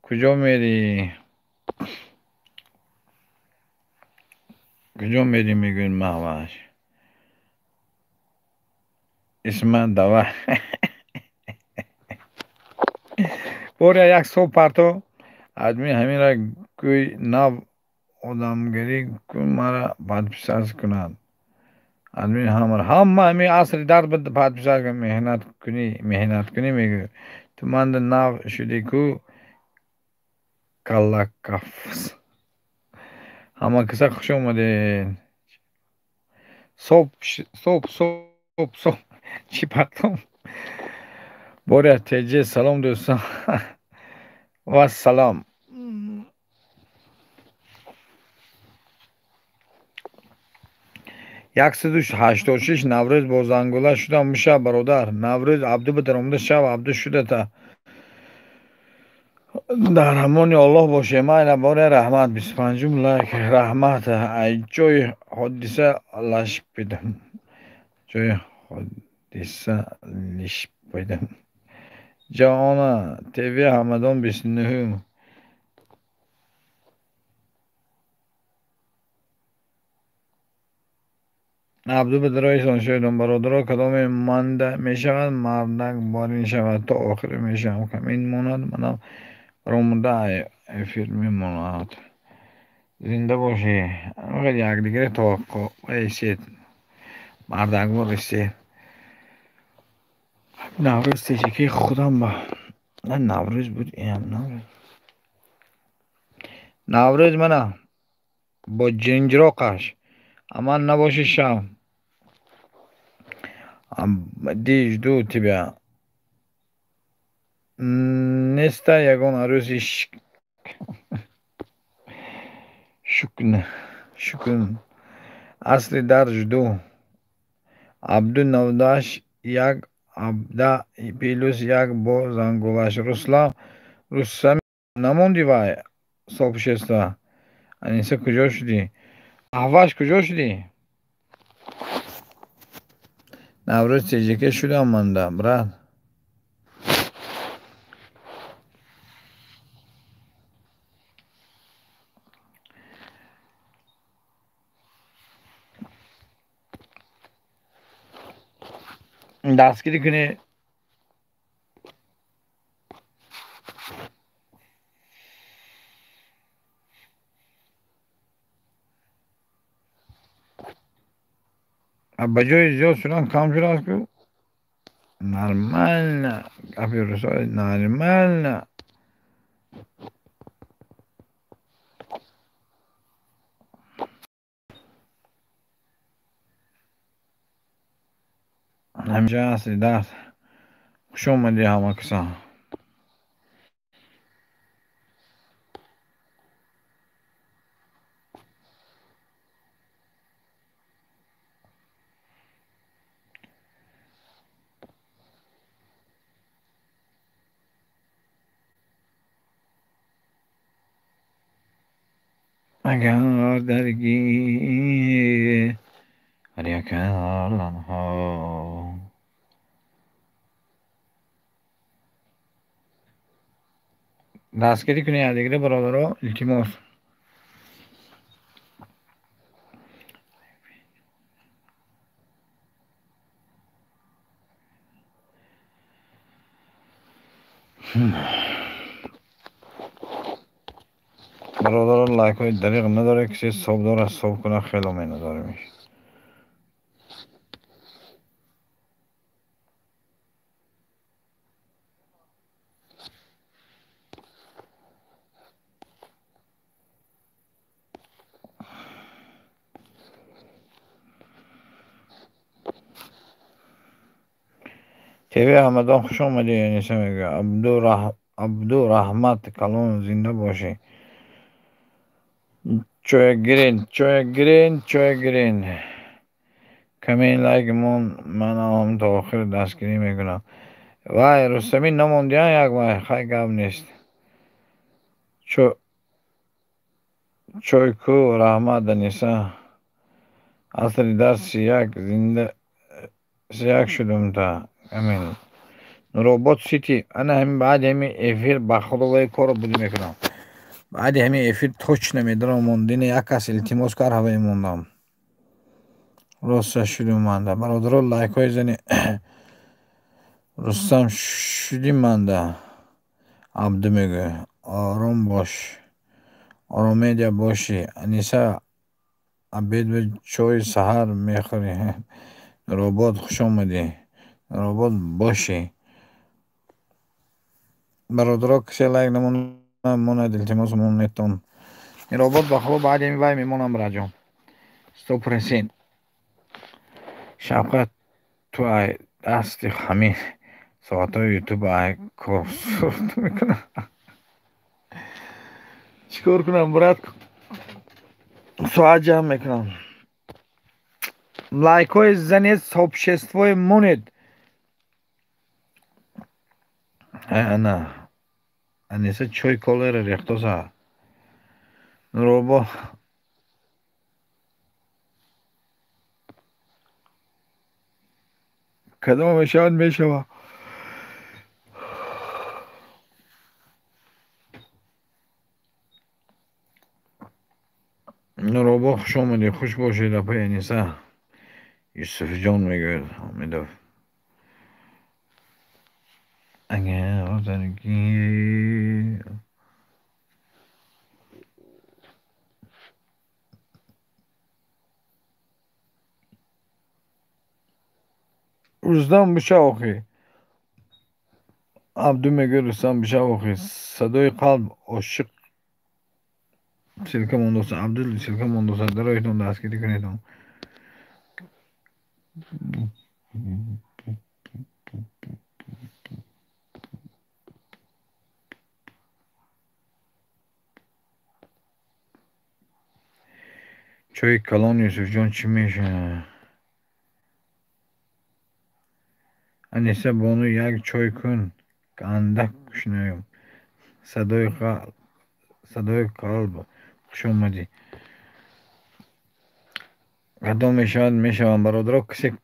کجا میری کجا میری میگوین محوش اسم دوا باره یک صبح پرتو آدمی همین را گوی نو آدمگری کن مرا بدپساز کند آدمی همه همین عصر درد بد بدپساز کن مهنت کنی میگه تو مند نو شدی کو کلا کفس همه کسا خوش اومده صبح چی پرتم باره تیجه سلام دوستان و سلام 186 نوروز با زنگوله شدم میشه برادر نوروز عبدو بدرمده شب عبدو شده تا در امان الله باشه من باره رحمت 25 لایک رحمت ای جای حادثه لش بدم جای حادثه لش بدم جانا تیوی همدان 29 عبدو بدرایشان شدم برادرها کدام مانده میشود مردک باری شود تا آخر میشم کمین ماند منم رامونده فیلمی ماند زنده باشی اگر یک دیگه توقع ایسید مردک بارسید نوروز تیجیکی خودم با نه نوروز بود این نوروز منم با جنجراقش اما نباشی شم دیج دو تیبیا نیسته یگان عروسی شکن اصلی درج دو عبدو نوداش یک عبده پیلوس یک با زنگولش رستم نموندی وای صبح شسته انیسه کجا شدی احواش کجا شدی نوروز تیجیکه شدم منده برد دستگیری کنی بجای زیاد شدن کم شده است که نرمال نه کافی رسای نرمال نه همیشه هستی دست خوش اومدی همه کسا اگر درگی دریا کناران ها. دستگیری کنی دیگری برادرها التماس. برادرها لایک های دریغ نداره، کسی صبح داره صبح کنه خیلی می نداره میشه. تیوی همدان خوش آمدی. یعنی چه میگه عبدو رحمت کلون زنده باشی. چوی گرین کمین لایک من هم تا آخر دستگیری میکنم. وای رستمی نموندی یک وای خیلی گم نیست. چوی کو رحمت دنیسا اصلی در سیاک زنده سیاک شدم تا همین روبوت سیتی. انا همین بعد همین افیر بخلوی کار بودی میکنم. بعد همین افیر توچ نمیدارم موندین یک کس التماس کار هوای موندم. راست شدیم مانده برادر لایک های زنی. رستم شدیم مانده. عبدو میگه آرام باش، آرامیدیا باشی. انیسا عبید به چای سهر میخوری. روبوت خوش آمدی. روبوت باشی. برادرها کسی لایک نمونه التماس مون نیتون. این روبوت بخواب بعد همین وای میمونم راجم. استوب رسین شبقت تو ای دستی همین ساعت های یوتیوب ای کار سرد میکنم. چیکار کنم برات ساعت جمع میکنم. لایک های زنید сообществой مونید. انا انیسه چای کولر ریختوسا روبو کدام میشود میشوه. روبو خوش آمدی، خوش باشید. اپای انیسه یوسف جان میگوید امیدو اگه آزرگی روزدان بشه آخی. عبدو میگه رستم بشه آخی. صدای قلب عاشق سلکه موندوسا. عبدو سلکه موندوسا در ایتون دستگیری کنیدون. چای کلان یوسف جان چی میشه؟ انیسه بانو یک چای کن که اندک بشنویم. صدای قلب خوش اومدی. کدام میشود میشوم برادرها کسی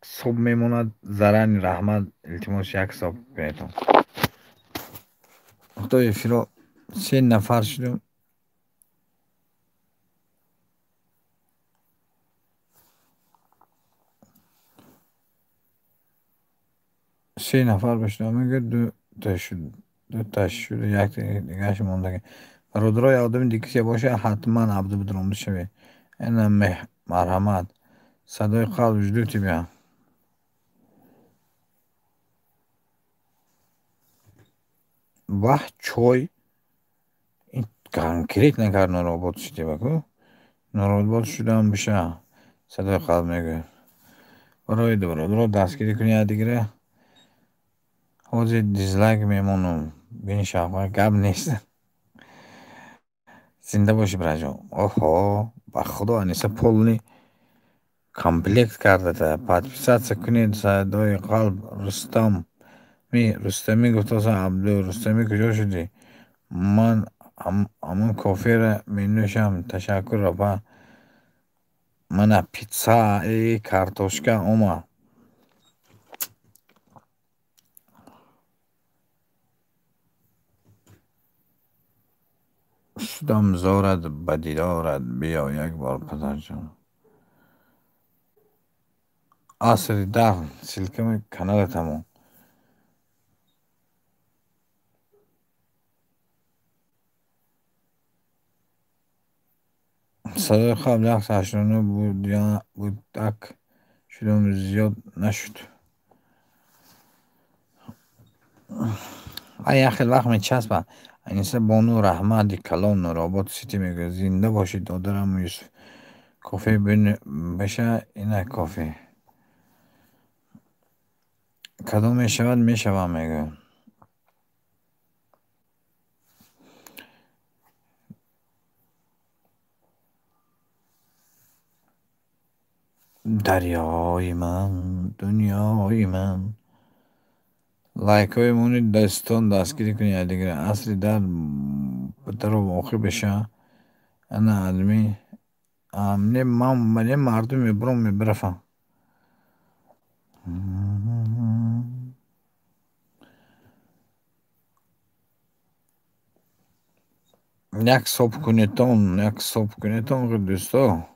صبح میموند زرن رحمت التماس یک صبح کنیدون. خدای فرا 3 نفر شدیم. 3 نفر بشنم میگه 2 تا شد. 2 تا شد یک دیگهش مونده. برادرای آدم دیگه باشه حتما عبدو بدرامده شوی. این مرحمت صدای قلب وجدوتی بیا. وقت چای این کنکریت نکرد نرابط شدی بگو. نرابط شده هم بشه صدای قلب میگه. برای برادرها دستگیری کنی دیگره. حوضی دیزلایک میمونم. بین شبه گب نیست. زنده باشی برجام. اوه با خدا انیسه پولنی کامپلیکت کرده تا پادپیسات کنید. صدای قلب رستمی گفت اصلا عبدو رستمی کجا شدی؟ من همون کافی را می نوشم. تشکر رفا Mana pitsa kartoshka oma. Sudam zorad badidorad bia یک بار پدرجان. Asri dahl silkeme kanal tamam. صدای خواب نقص 89 بود یا بود تک شدم زیاد نشد. ای خیلی وقت میچسبم. اینسه بانو رحمت کلان رابط سیتی میگه زنده باشید دادرم یوسف کافی بشه اینه کافی کدام میشود میشوم میگه دریای من دنیای من لایک های مونی دستان دستگیری کنی دیگه اصلی در بطر واقع بشه انا علمی امنه من مردم میبرم میبرفم یک صبح کنیتون که دوستا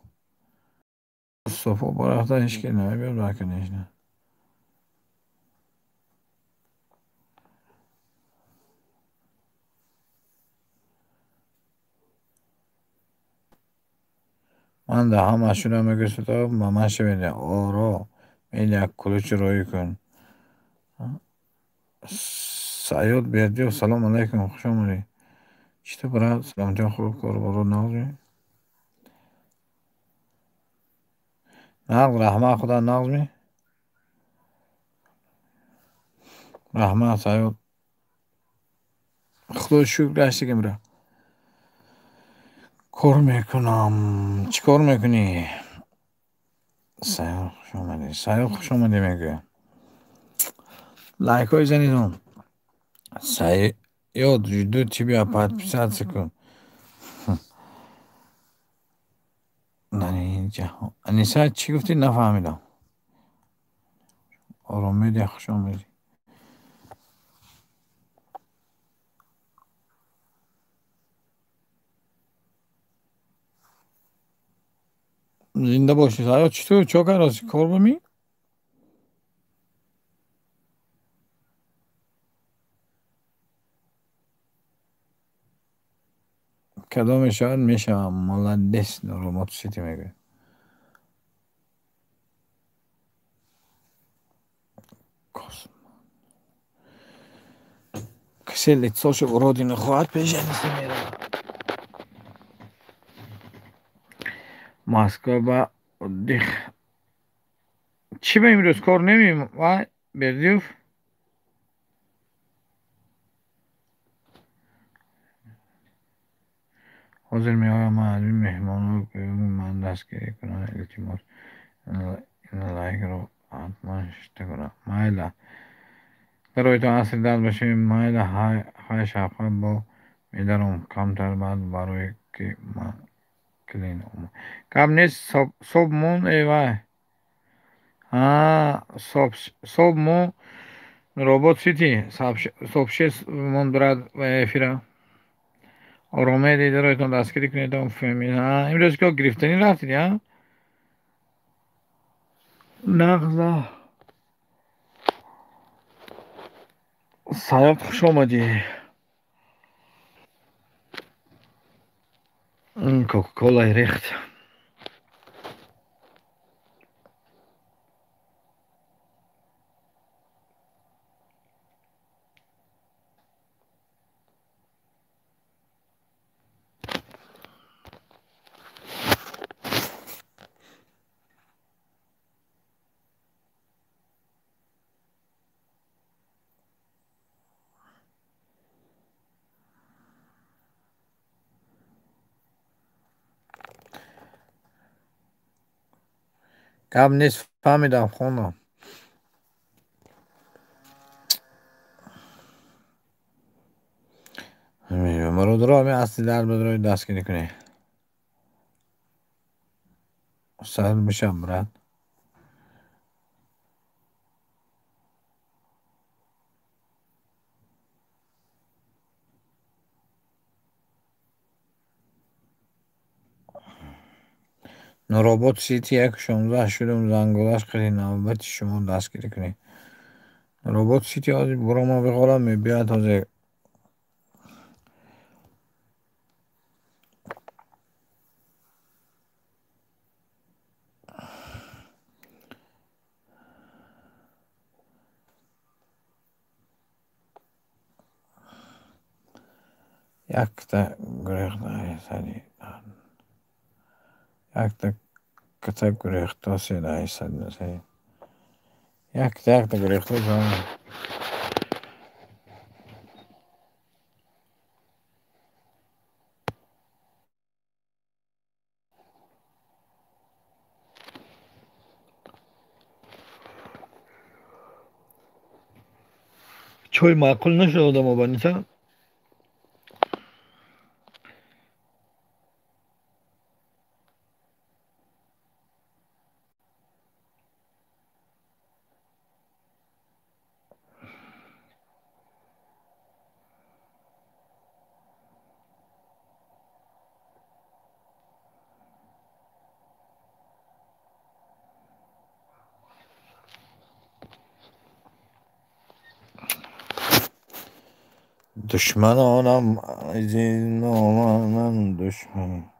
صبح برخته هیچکی نمیبید بکنیش نه من ده همه شده میگه ستا مامان شویده آرا میل یک کلوچ روی کن سعیاد بیردی و سلام علیکم خوش آمدی چطور برات سلام جان خوب کار برو نازمی نقل رحمه خدا نازمی رحمه سعیاد خدا شکر داشتی که میره کار میکنم چی کار میکنی سعیاد خوش آمدی سعیاد خوش آمدی میگه لایک های زنیدون سعیاد دو تی بیا پد سکن نه اینجا انیسا چی گفتی نفهمیدم آرامیدی خوش آمدی زنده باشی سعیاد چطور چاکر هستی کار بمی کدام شاید میشم مولدس نرومات سیتی میگه کسی لیتساش ورادی نخواهد پیش نیستی میره ماسکو با دیخ چی به امروز کار نمیم و بردیوف حاضر می آیم معلوم مهمان رو من دستگیری کنم التماس این لایک رو حتما شته کنم مایلا در روی تو اصل داد باشیم مایلا های شفقت با میدارم کمتر بعد برای که من کلین کم نیست صبح مون ایوه صبح مون رابط سیتی صبح شست مون برد و افیره آرامه دیده رایتون دستگیری کنید هم فهمید امروز که گرفتنی رفتید یا نقضه سایب خوش آمدی کوکاکولا ریخت کم نیست فهمیدم خونم مرا درا می اصلی در بدروی دستگیری کنی سهل میشم برات. نورابوت سیتی 1:16 شدم زنگولش خیلی نوبت شما دستگیری کنی. نورابوت سیتی آجی برو ما بخورم بیاد تازه. یک تا گریخت سری. یک تا کتا گریخت سه دایی سد نسری. یک تا گریخت جان. چوی معقول نشد آدم آبانیتا. دشمن آنم عزیز من دشمن.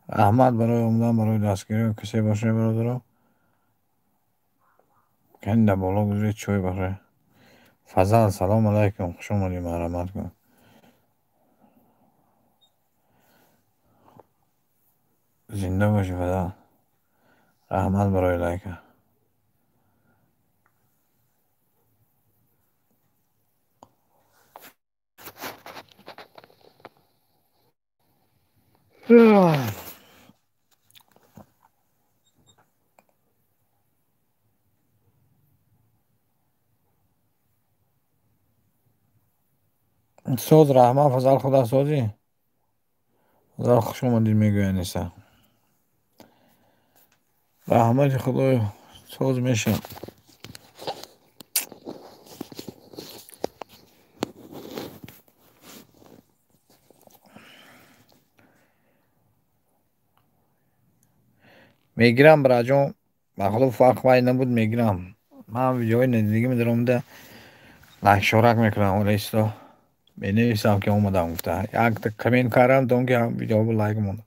احمد برای اومدن برای دستگیری کسی باشه برادرم. کنده بالا گذارید چوی باشه. فضل سلام علیکم خوش اومدی مرحمت کن. زنده باشی فضل. رحمت برای لایک. سوز رحمت فضل خدا سوزی. فضل خوش اومدی میگوی نیسته. رحمت خدای سوز میشه. میگیرم براجون. مخلوق فرق باید نبود میگیرم. من ویدیوهای ندیدگی میدارم ده. لکشورک میکنم ولی ایستا. بنویسم که اومدم گفته. یک تا کمین کارم دون که ویدیو با لایک مونده.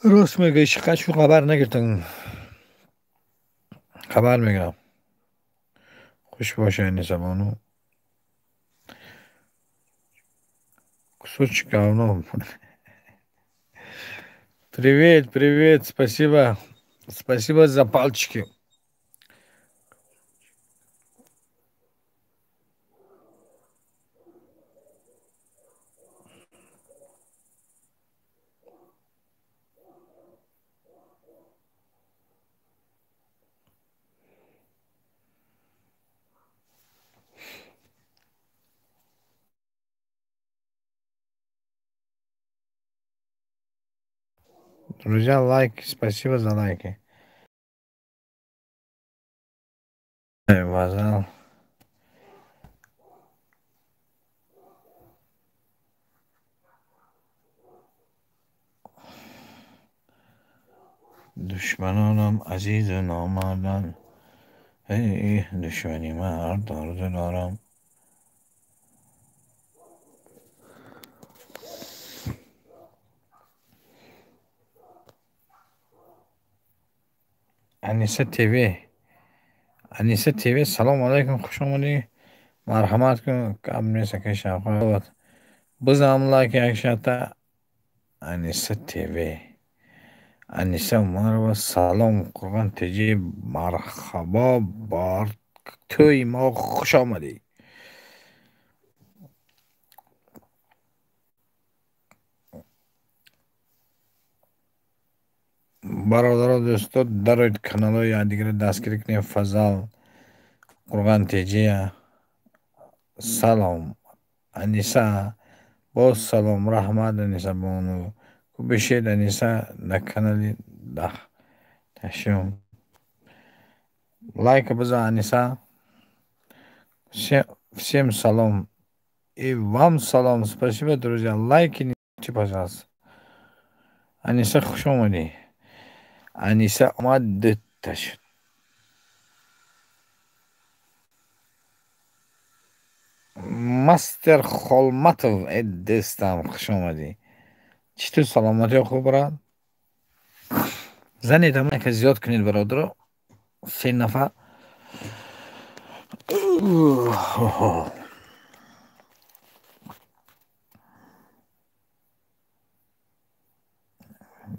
راست میگه چقدر شو خبر نگرفتن. خبر میگیرم. خوش باشه این زبانو. Кусочек говно. Привет, привет, спасибо. Спасибо за пальчики. Друзья, лайк, спасибо за лайки. Вазал. دشمنانم عزیز نامردن. ای دشمنی مرد آرزو دارم. انیسه تیوی. انیسه تیوی سلام علیکم خوش آمدی. مرحمت کن کم نیست که شب بزنم لایک یک شتا. انیسه تیوی. انیسه مرحبا سلام قربان تجی مرحبا بار توی ما خوش آمدی. برادر و دوستو در کانال یادگیری دستگیری کنیم. فضل قربان تیجیه سلام انیسا باز سلام رحمت انیسا بانو کو بشید انیسا در کانال ده تشیم лайк биза Аниса. Всем салам. И вам салам. Спасибо, друзья. Лайки не пожалуйста. Аниса хуш омади. Аниса омад дutta шуд. Мастер Холматов дӯстам хуш омадӣ. Чӣ ту саломатиё хуб брат? Занед ҳама ка зиёд кунед бародаро. 3 нафар.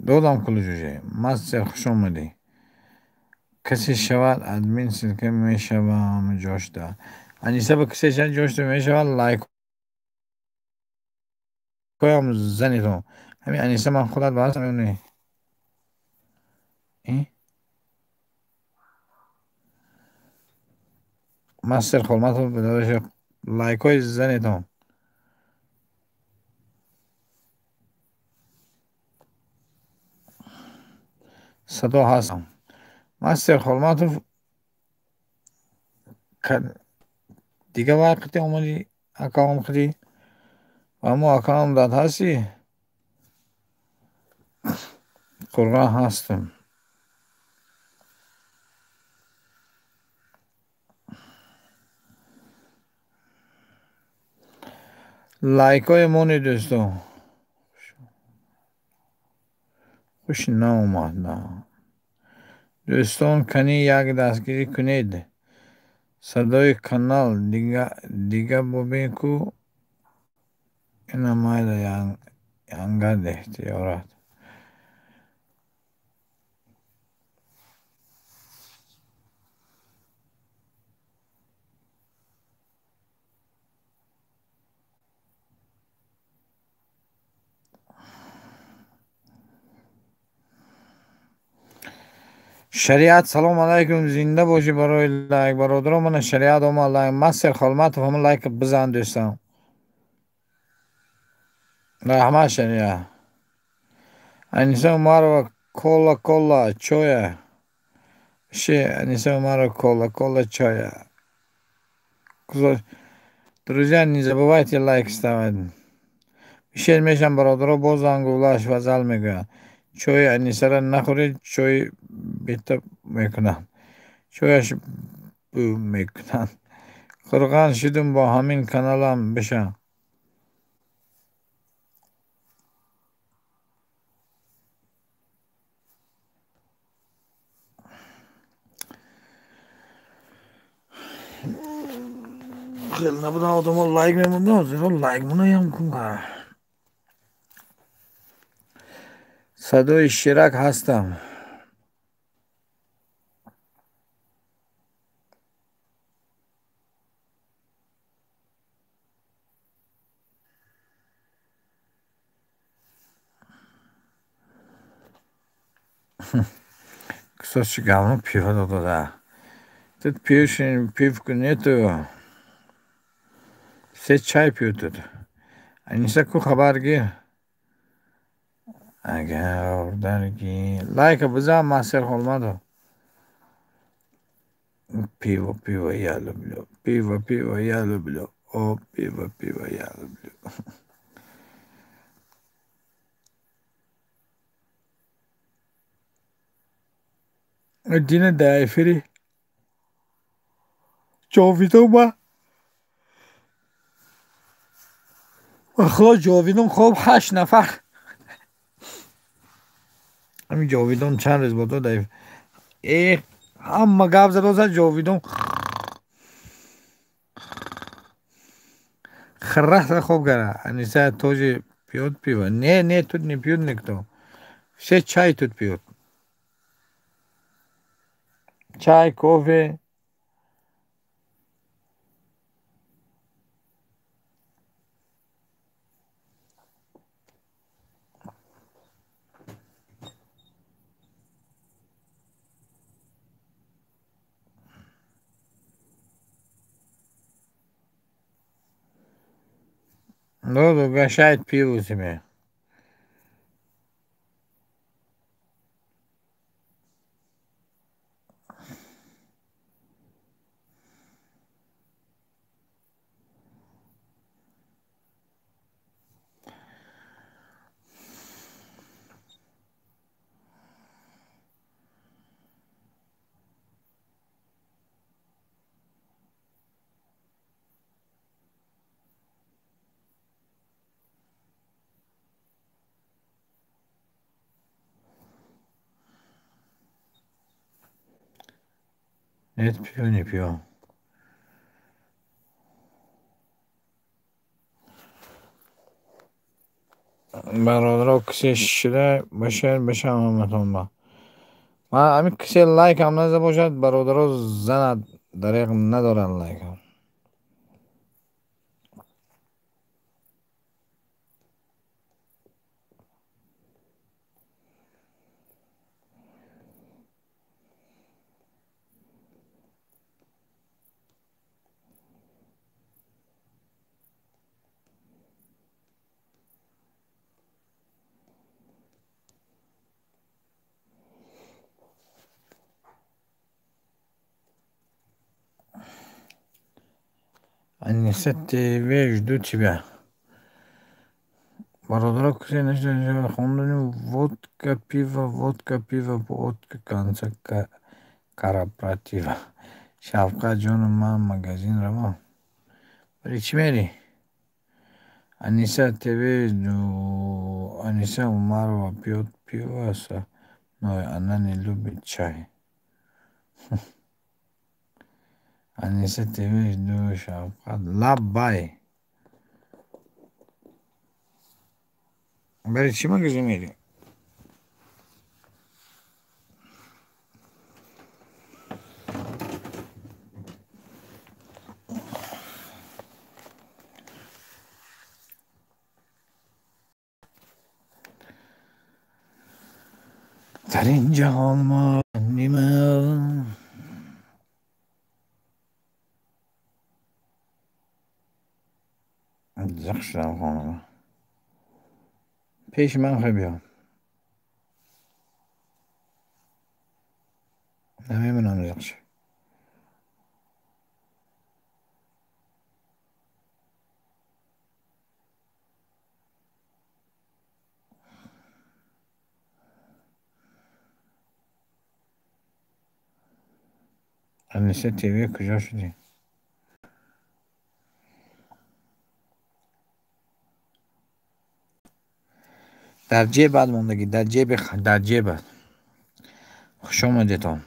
додам кулуҷӯҷе. Мастер хуш омадӣ. کسی شود ادمین که میشوم جاش ده. انیسه با کسی شد جاش ده میشود لایک هم زنی تو. همین انیسه من خودت باید همینی مستر خلمت رو بدارش لایک های زنی تو. صدا هستم مستر خلمت رو دیگه وقتی اومدی اکاوم خودی و اما اکاوم داد هستی قرآن هستم. لایک های مونی دوستو خوش نامد نه دوستان کنی یک دستگیری کنید صدای کانال دیگه ببین کو اینا مایل ینگرد اختیارات شریعت سلام علیکم زنده باشی برای لایک برادران من شریعت هم لایک مستر خلمت هم لایک بزن دوستان رحمت شریعت انیسه مرا کولا چویا شی انیسه مرا کوла чая. Друзья, не забывайте лайк ставить. Пишет мешам برادرها باز انگولش فضل میگوید چای انیسه را نخورید چای بیتاب میکنن چایش بو میکنن. قرغان شدم با همین کانالم بشم. خیلی نبودن آدم ها لایک میموندن زیرا لایک مونه هم کن که صدای شیرک هستم. Кстати, говно пиво туда. Тут пивку нету. Все чай пьют тут. Аниса ку хабар гир. Агар дарги. Лайка биза мастер Холматов. Пиво я люблю. Пиво я люблю. О, пиво я люблю. Дина да ефири. جاویدان و اخلا جاویدان خواب 8 نفر همین جاویدان چند روز بود دایف همه گفت زد جاویدان خرخت خوب گره انیسه توجی پیود پیوه نه تود نی پیود نکتو سه چای تود پیود چای کافه Ну, угощает пиво тебе. Это пиво не пиво. برادرها کسی شده بشه همتون با من همین کسی لایک هم نزده باشد برادرها زن دریغ ندارن لایک هم انیست تیوی جدو چی بیا برادرها کسی نشده خوندنی ودکا کانسا کارپراتیو شفقت جان من مگزین رو ما برای چی میری؟ انیسه تیوی جو انیسه عمر و پیوت پیو است نوی انانی لوبی چای انیسه تیوی دو شفقت لب بای برای چی مگزین میری؟ در این جهان ما نیمه زخ شدم خانم پیش من خواهی بیا نمیمونم زخ شد انیسه تیوی کجا شدی؟ در جیبت موندگی در جیبت خوش آمدیتان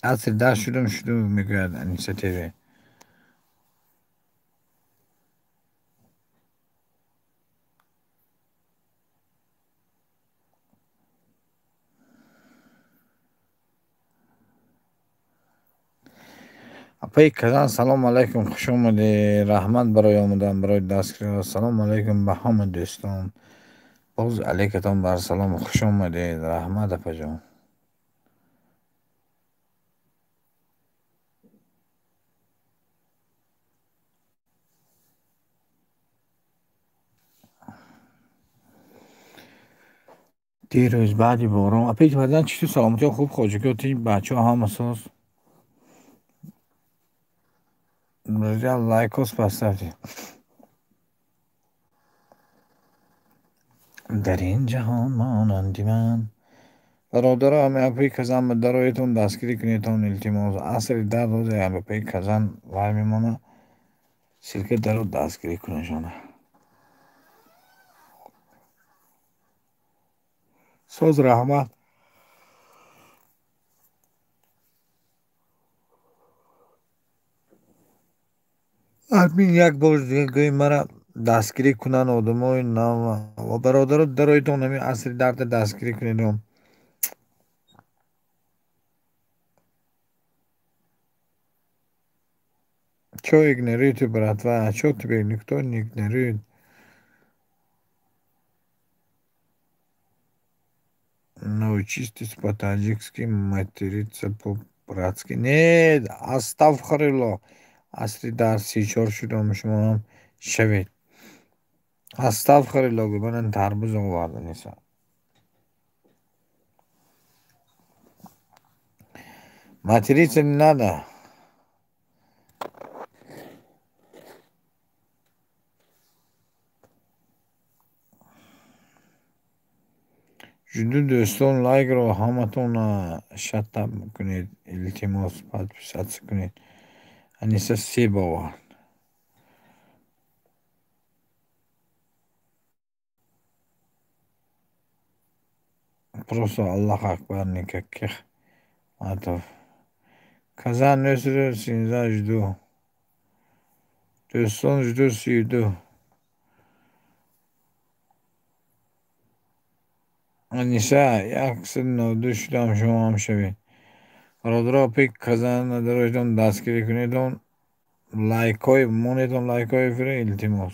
عصر در شروع میگوید انیسه تیوی اپای کزان سلام علیکم خوش آمده رحمت برای آمدن برای دستگیر سلام علیکم به همه دوستان باز علیکتان بر سلام خوش آمده رحمت اپا جان دیروز بعدی بارم اپیج بدن چطور سلامتی خوب خوجگاتی بچه ها هم اساس رجال لایکوس پستفتی در این جهان مانندی من برادر همه اپی کزن به درایتون دستگیری کنیتون التماس عصر در روزه هم اپی کزن وای میمونه سلکه در رو دستگیری کنشانه سوز رحمت ادمین یک بار دیگه گوی مرا دستگیری کنن آدمای نام و برادر درایتون همی عصر در دستگیری کنیدم Čo ignorujete, bratva? A čo tebe nikto neignoruje? Научитесь по-таджикски материться братский. Нет, астафхарилла. Асри дар 34 шудам, шумоам шавед. Астафхарилла, гӯбанан тарбуз оварда неса. Матрица не надо. Juda do'ston laykro hammatona shattab kunid, iltimos подписаться kunid. Анisa Себова. Просто Аллах Акбар никаких матов. Казан несру синза жду. Do'stон жду сүйду. Аниса, яксын ноду шудам шумоам шавед. برادرها پیک کزن ندارشتون دستگیری کنیدون لایکای مونیتون لایکای فری التماس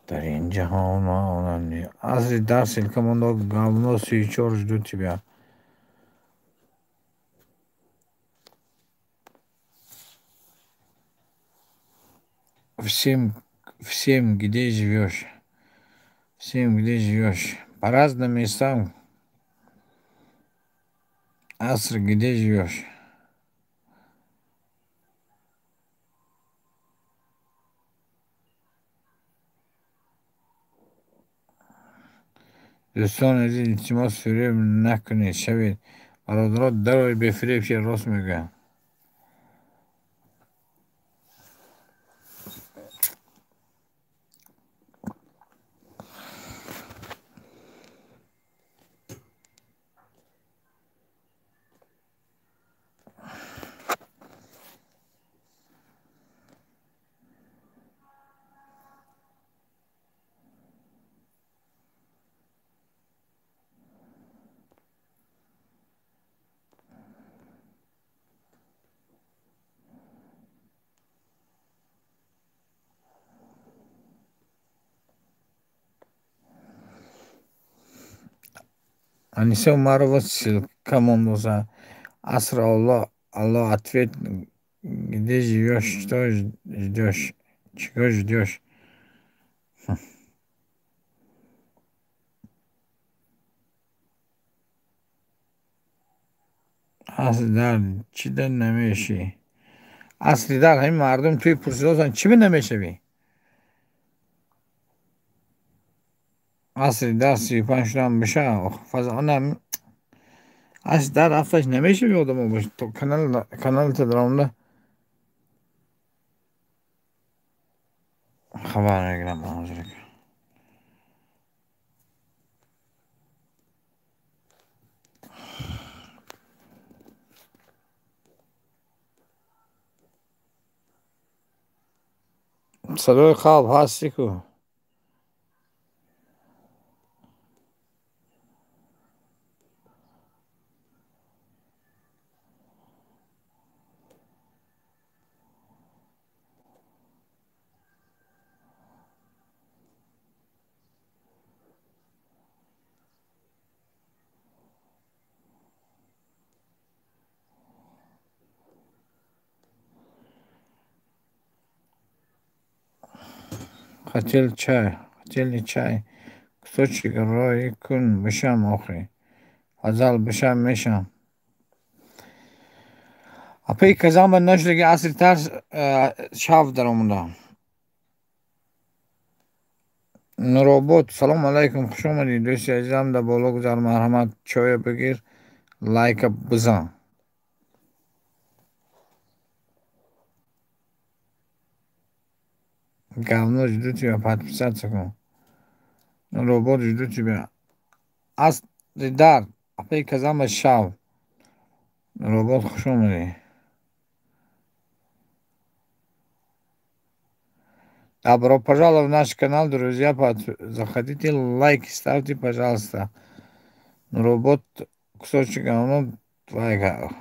در این جهان آنندی اصلی درس کماندا گامنو 34 жду тебя. Всем, где живешь. Всем, где живешь. По разным местам. Аср, где живешь. دوستان عزیز التماس فریب نکنید شوید. برادرات درای به فریب که راست میگن. Аниса Умарова командоза. Аср Аллах ответ, где живешь, что ждешь, чего ждешь. Asliдар chidan namishi. Asliдар همین مردم توی پرسیدن چی به نمیشوی؟ Asliдар 35 شدم بشه فضا Asliдар هفتش نمیشوی آدم باشه تو کانال تدرامده خبر نگیرم منظورک صدای خواب هستی کو хотел чай кусочек рой кун бешам охи фазал бешам мешам апи казан ба ношдagi asrtar shav daромада Нуробод, салом алайкум, хуш омадед дӯсти азизам, дар боло гузар, марҳамат, чое бигир, лайка бизан. Говно жду тебя, подписаться кун. Нуробод жду тебя. Асридар, апи казан ба шав. Нуробод хуш омадед. Добро пожаловать в наш канал, друзья. Заходите, лайк ставьте, пожалуйста. Нуробод, кусочек говно, лайка.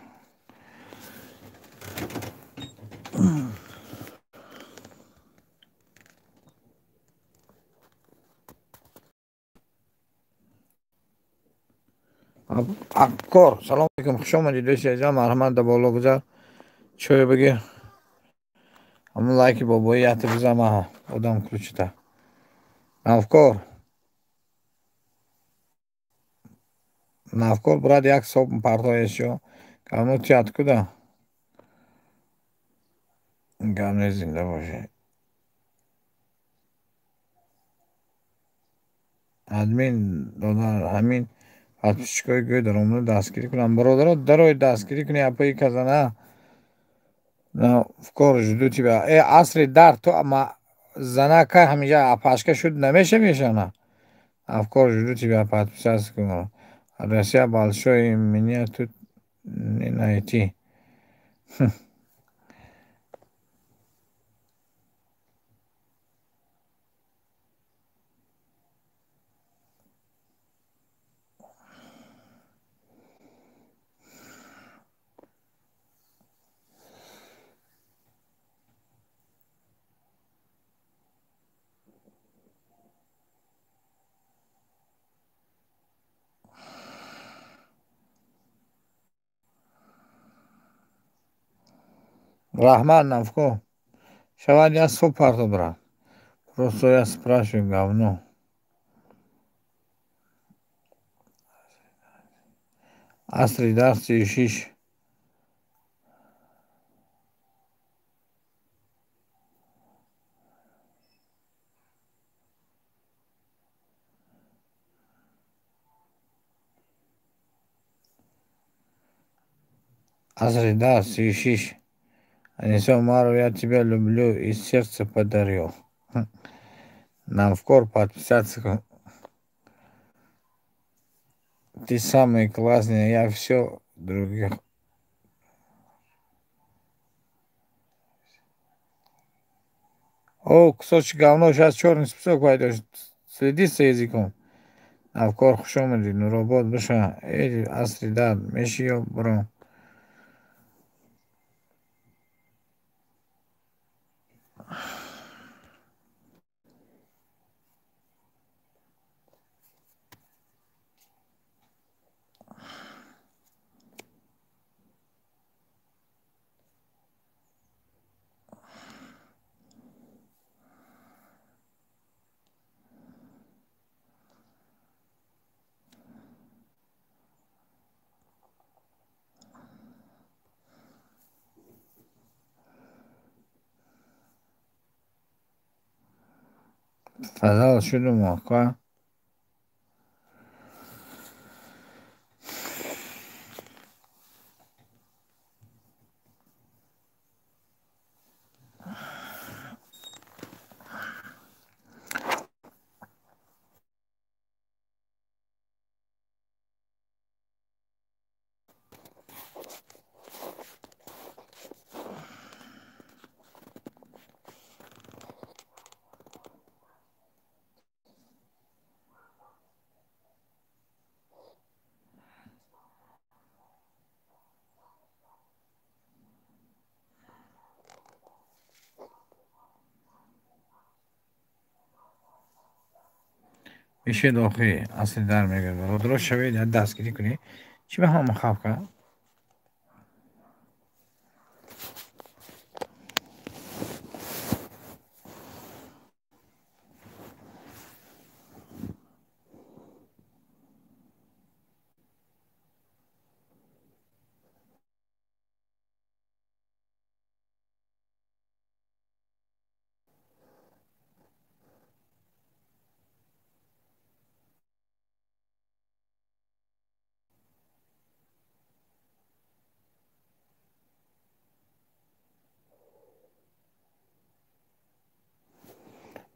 افکار سلام علیکم خوش آمدید دوست عزیزم مرحمت در بالا گذار چای بگیر همون لایکی بابایی یت بزنم آدم کلوچتا افکار افکار براد یک صبح پرتایشو کامو تیات کده گرم زنده باشه ادمین دادن همین پاتوشکای گوی در عمر دستگیری کنم برادر دروی دستگیری کنی اپایی کزنه نه افکار جدوتی به ای عصر در تو اما زنه که همیجا اپاشکه شد نمیشه میشه نه افکار جدوتی به подписаться کنم Россия большой меня тут не найти Rahman Навко. Сегодня я супер добра. Просто я спрашиваю говно. Асри дарси шиш. Асри дарси шиш. Анисо Мару, я тебя люблю и сердце подарю. Навкор подписаться. Ты самый классный, я все других. О, кусочек говно, сейчас черный список пойдешь. Следи за языком. Навкор хуш омадид, нуробод баша. Эй, асри дар, мешиё, бро. Фазал шудум ока. میشه داخلی اصل در میگه رو درست شوید یا دستگیری کنی چی به هم مخاف کنم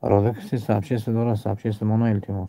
برادر کسی سبچیست داره سبچیست مانا التماس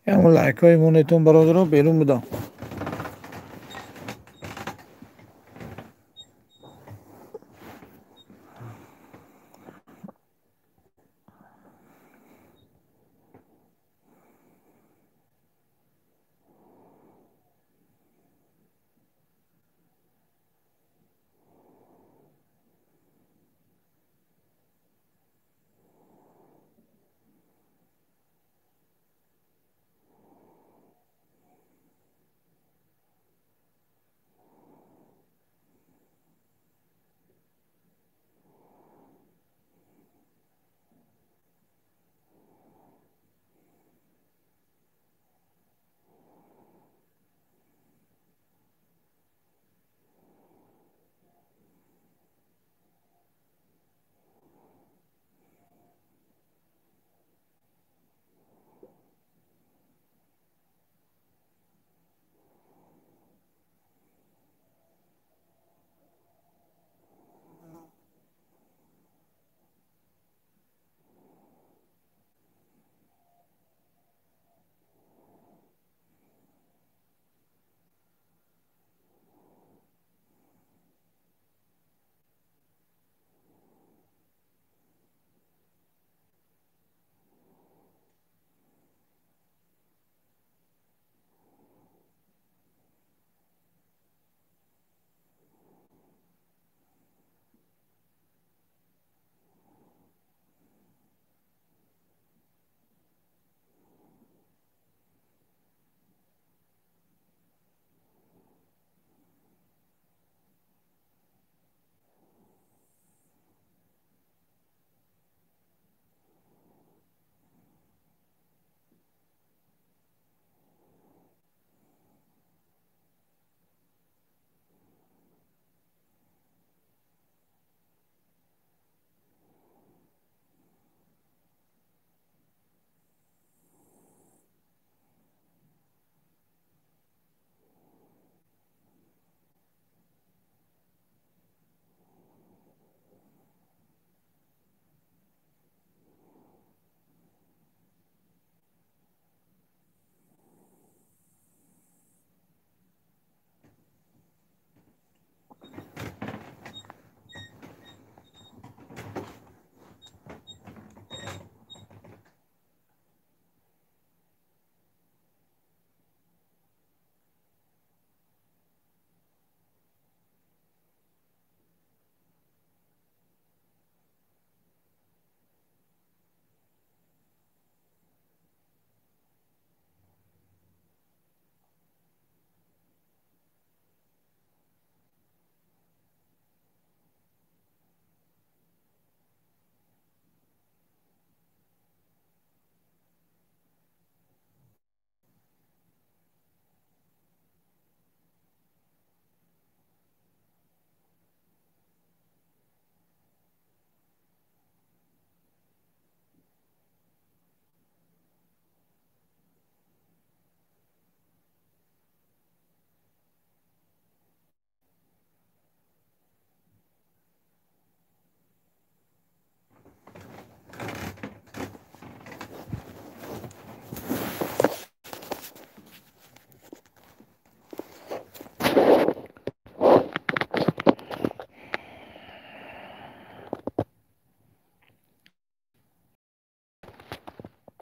همون لایک های مونتون برادر رو بیرون بدم.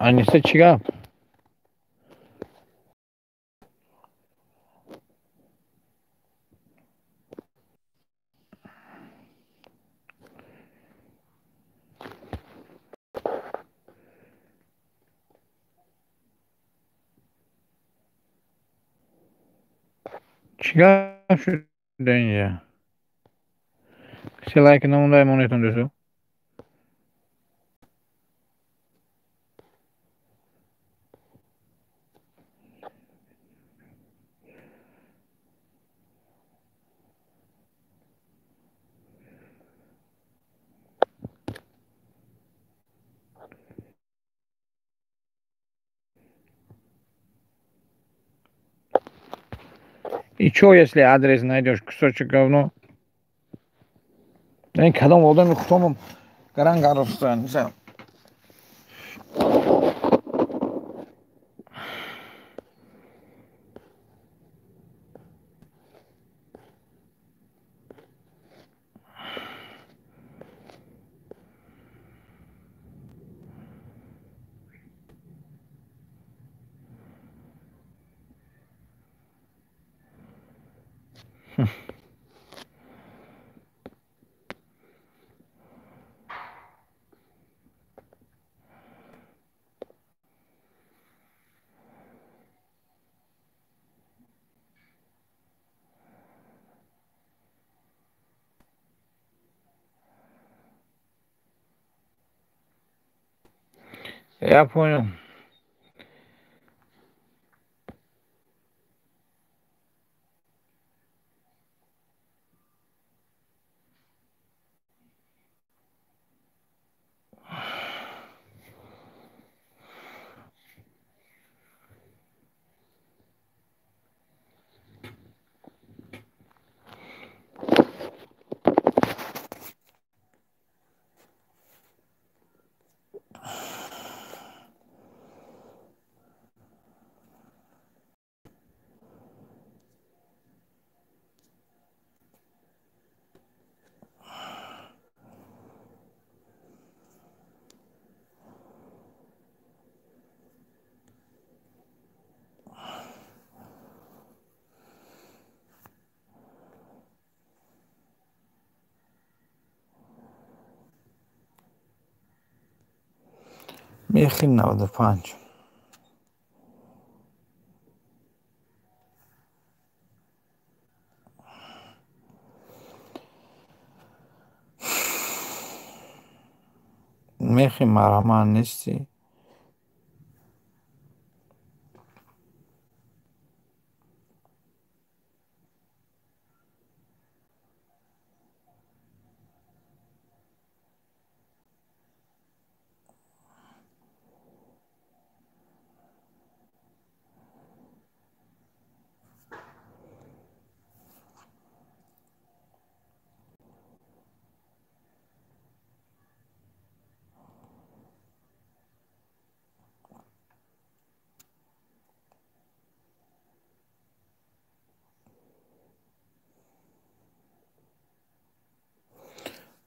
Annesi چی گفت؟ چی گفت شده اینجا؟ کسی لایک نمونده مونتون دوستو؟ И чё, если адрес найдешь, кусочек говно? Да когда мы одами хтомом гарангаров стоим, не знаю. Yapıyorum. میخی 95. میخی مرحمت نیستی؟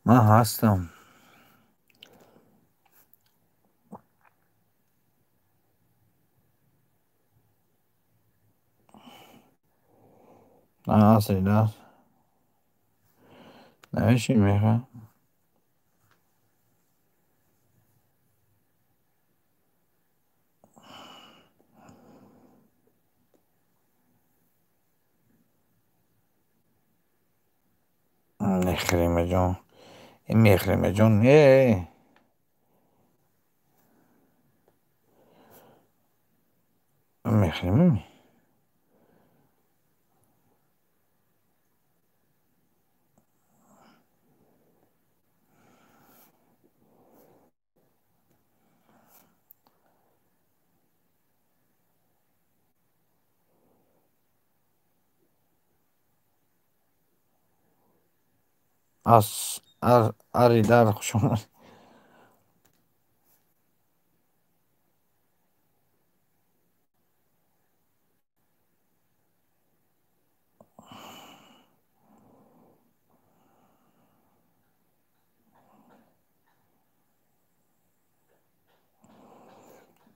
من هستم. نه اصلی دست نمیشی میخواه. میخریم جون. این میخریم جون. میخریم. از اری در خوشم.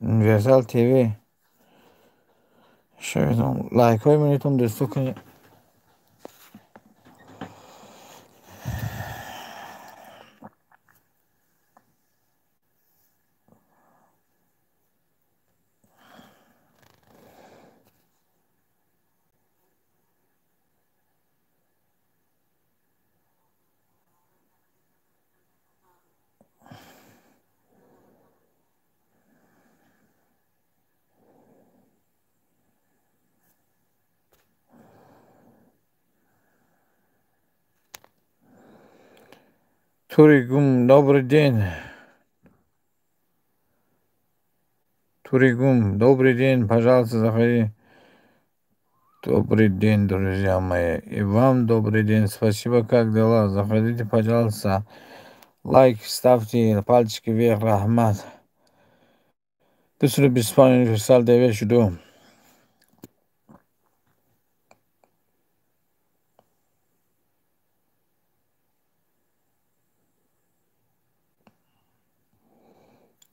یونیورسال تیوی شویدم لایک های منیتون دستو کنی. Туригум, добрый день. Туригум, добрый день. Пожалуйста, заходи. Добрый день, друзья мои. И вам добрый день. Спасибо, как дела? Заходите, пожалуйста. Лайк ставьте, пальчики вверх, рахмат. Десру биспан универсал деве шуду.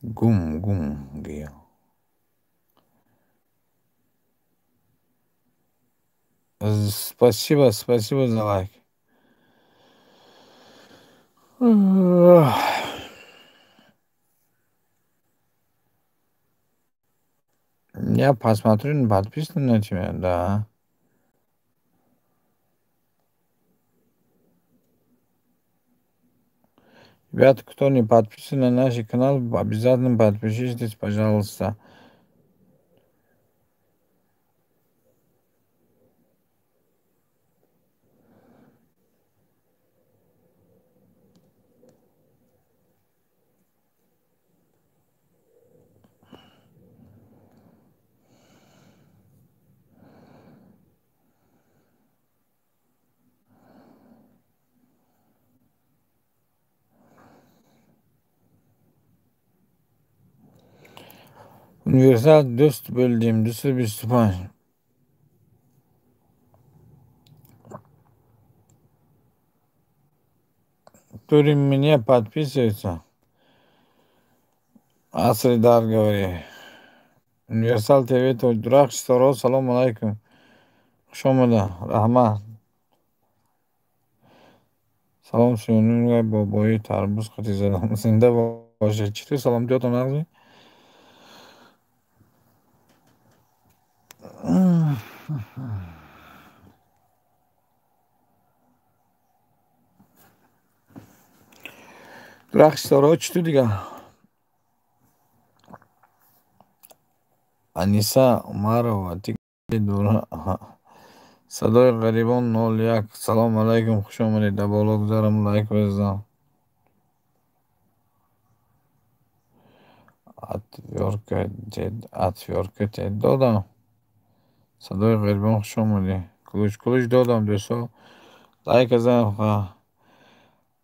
Гум, гия. Спасибо, спасибо за лайк. Я посмотрю, подписан на тебя, да. Ребята, кто не подписан на наш канал, обязательно подпишитесь, пожалуйста. Универсал do'st bo'ldim, do'sti Stefan. Который меня подписывается. Асридар говори. Универсал ТВ то дурак старо, салом алейкум. Шомада, рахмат. Салом сунунга бобои тарбуз қати задам. Зинда боше. Читу салом диётам нағзи? Дурак старо читу дига. Аниса Умарова, дура. صدای غریبان 01 سلام علیکم خوش آمدید در بالا گذارم لایک بزنم اتفیارکت دادم صدای غریبان خوش آمدید کلوش دادم دوستا لایک بزنم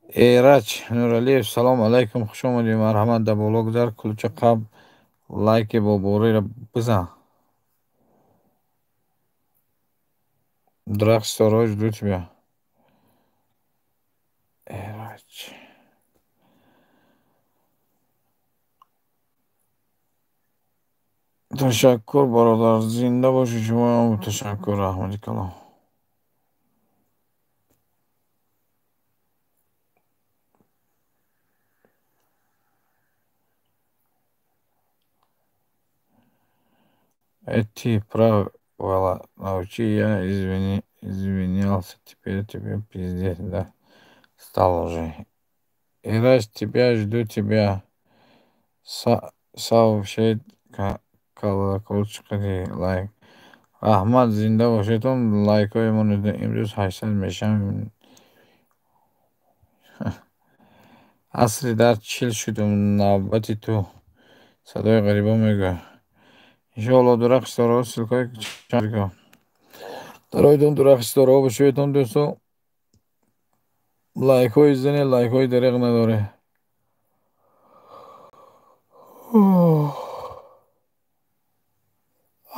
ایرج نورالیف سلام علیکم خوش آمدید مرحمت در بالا گذار کلوچ قبل لایک با بوری را بزن درخت ستاراج دوت بیا ایرج تشکر برادر زنده باشی شما تشکر رحمتی کلام эти правила научи я извинялся теперь тебе пиздец да стал уже и раз тебя жду тебя сообщить колокольчик лайк Ahmad زنده باشیدم لایک های من امروز 800 میشم عصری در چیل شدم نوبتی تو صدای غریبا میگه انشاءالله درخش داره سلکای چند дароидон дурахшидорҳо бошоедон дӯсто лайкҳои зане лайкҳои дареғ надоре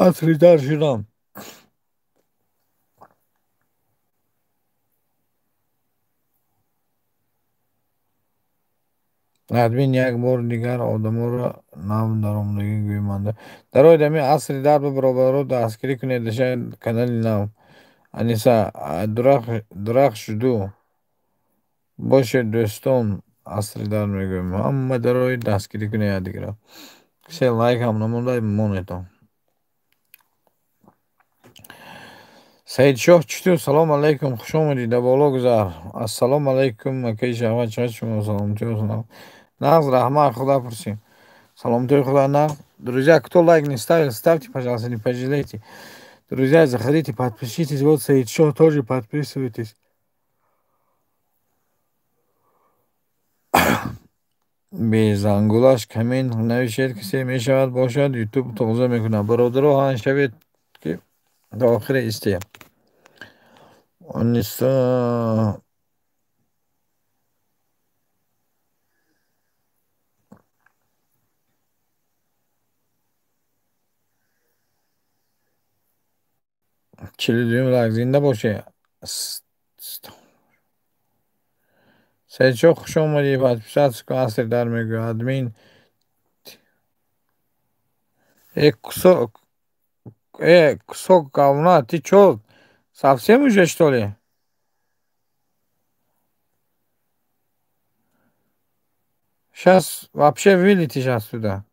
асридар шудам админ як бор дигар одаморо нав даромадагӣ гӯйманда дароид ҳамин асри дарби баробарро дастгирӣ кунед шаид канали нав аниса дурахшуду бошед дӯстон асри дар мегӯем ҳама дароид дастгирӣ кунед якдигарро кисе лайк ҳам намода монетон саидшоҳ читу салом алейкум хуш омадид дар боло гузар ассалому алейкум акаи шаҳват чӣ шумо саломтиҳо нағз раҳмат худа пурсим саломтиҳои худа нағз друзья кто лайк не ставил ставьте пожалуйста не пожалейте друзья заходите подпишитесь вот саидшоҳ тоже подписывайтесь без ангулаш коммент навишед кисе мешавад бошад ютуб тоза мекунад бародаро ҳан шавед ки до охири истем ониса чилидуюм лайк зинда боше саидшоҳ хуш омадӣ подписаться кун асри дар мегӯ админ кусок говна ты чё Совсем уже, что ли? Сейчас вообще вылетишь отсюда.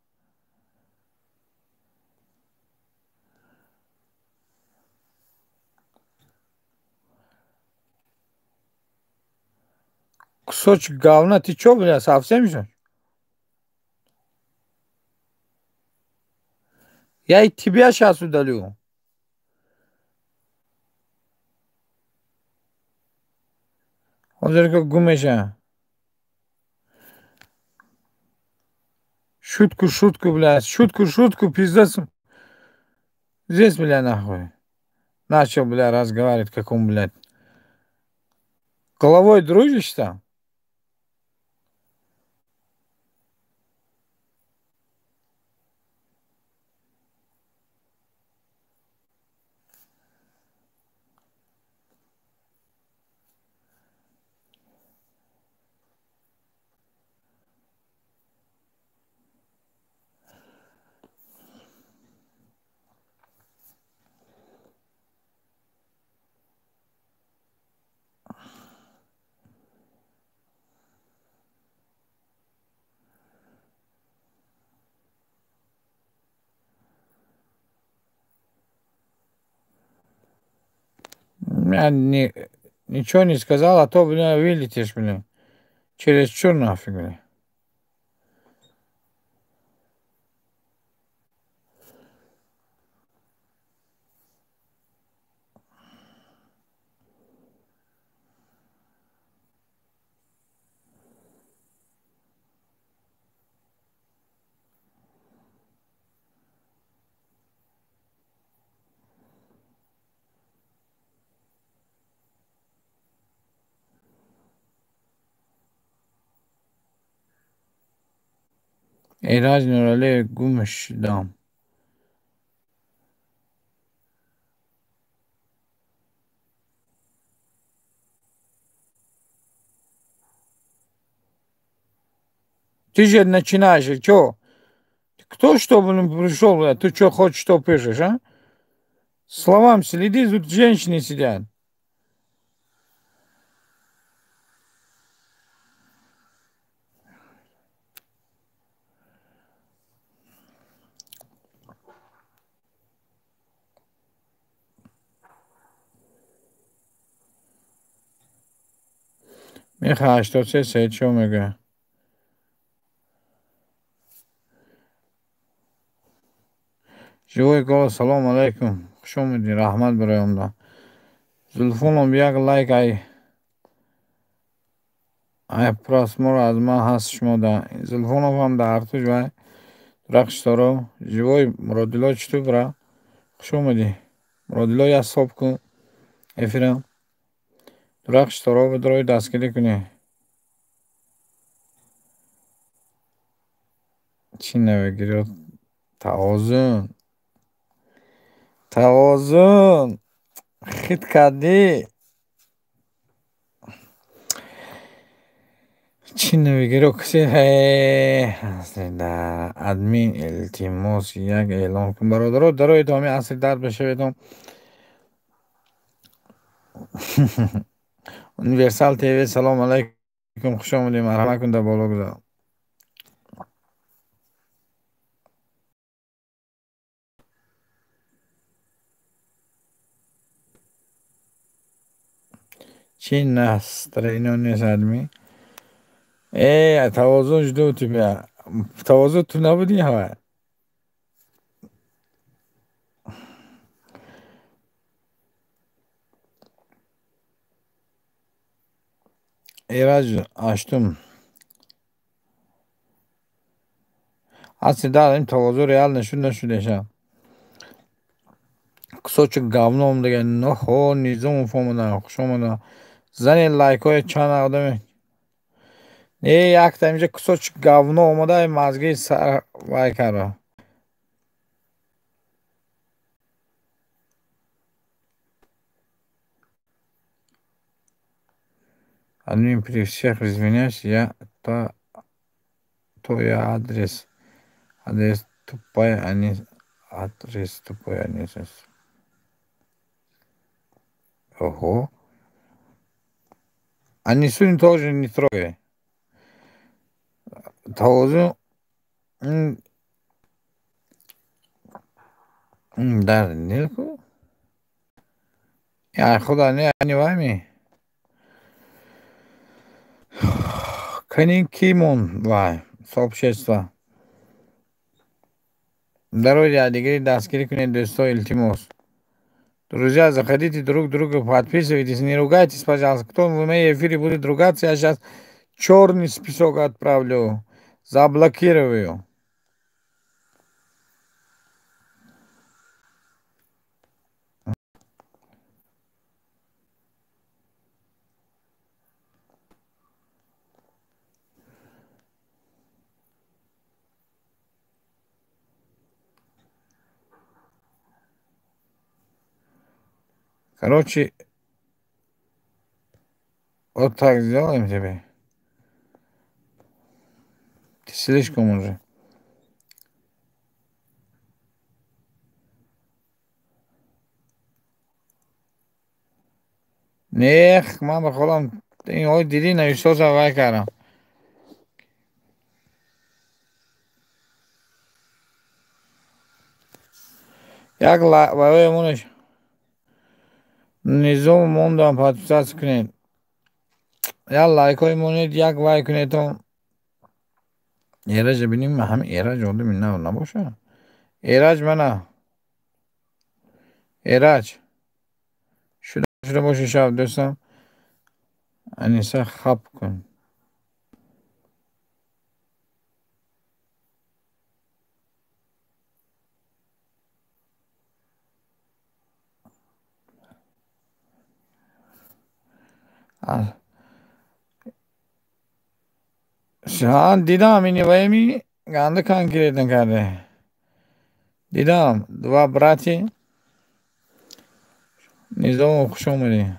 Кусочек говна. Ты чё, бля, совсем же? Я и тебя сейчас удалю. Hozirgi gumesha. Шутку, блядь. Шутку, пиздец. Здесь, бля, нахуй. Начал, бля, разговаривать, как он, блядь. Головой дружишь-то? Я ничего не сказал, а то, бля, вылетишь, бля. Через чур нафиг, бля. Ираж Нурали гумыш дам. Ты же начинаешь, чё? Кто что, блин, пришел, бля? Ты что хочешь, что пишешь, а? Словам следи, тут женщины сидят. Миха, что це, чё мега? Живой голос, салам алейкум. Хуш омадин, рахмат бароямда. Зулфоном як лайк ай просмотр аз ман ҳаст шумо да. Зулфоновам да артуш вай. Рахшторо. Живой Муродило чуту бра? Хуш омадӣ. Муродило як соб кун. Эфира. Рахшторо бидрои дастгирӣ кунӣ. Чӣ навегирёт? Тавозун. Тавозун. Хит кардӣ. Чӣ навегиро кисе аслида админ илтимос як эълон кун. Бародаро дар идоми асри дар бишаведам. Универсал ТВ салом алейкум. Хуш омадед. Марҳамат кун дар боло гузор. Чӣ настроение нест админ? Тавозун жудо у тебя. Тавозун ту набудӣ ҳавай. Ираж аштум. Асли дар ин тавозун реал нишун нашудеша. Кусочек говном дигар. Охо, низом фомада. Хуш омада. Зани лайкҳои чанд одаме. Якта инҷа кусочек говно омада мазгии сар вай карда. Админ при всех извиняюсь, я адрес тупой, адрес тупой, а не Ого. Они сегодня тоже не трогай. Тоже در نکو. یا خدا نه وami. Каникимон вай. Сообщество. Дорогие дигери дастгири кунед дӯсто илтимос. Друзья, заходите друг друга, подписывайтесь, не ругайтесь, пожалуйста. Кто в моей эфире будет ругаться, я сейчас черный список отправлю. Заблокирую. Короче, вот так сделаем тебе. Ты слишком уже. Нех, من به خودم این های دیدی نوشته وای کردم. یک برای مونش نظام موندم پادپیسات کنید. یا لایک های مونید یک وای کنید تا ایراج بینیم همه ایراج آدم این نباشه. ایراج منه. ایراج شده باشه شب دوستم. انیسه خب کن. شان دیدم اینی وایمی گنده کانکریت نکرده. دیدم دو براتی نظام خوش اومدی.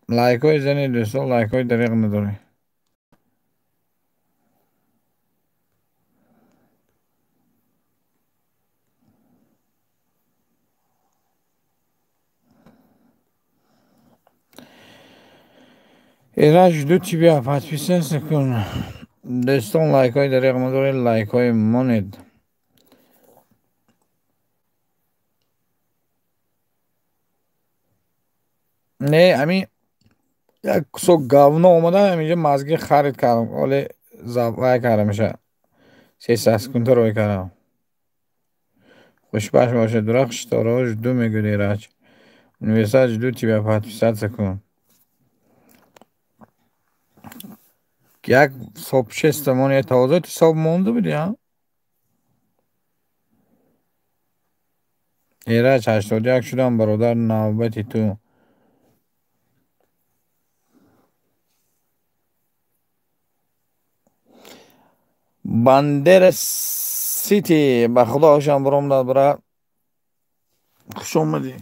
لایک های زنید دوستان، لایک های دریغ نداره. ایراج دو تی بیا پادپیسات کن دوستان، لایک های دریغ نداره، لایک های مونید. نه امی یک سو گاونا اومده اینجا مزگی خرید کردم ولی وای کردم میشه 300 کنتر وای کردم. خوشبخت باشه درخش تاراج دو میگه ایراج نویساج دو تی بیا پادپیسات کن. یک صبح شستمون یه تازه تی صبح مونده بودی ها. ایراج 81 شدم برادر نوبتی تو. بندر سیتی به خدا هاشم برام داد برا خوش اومدی.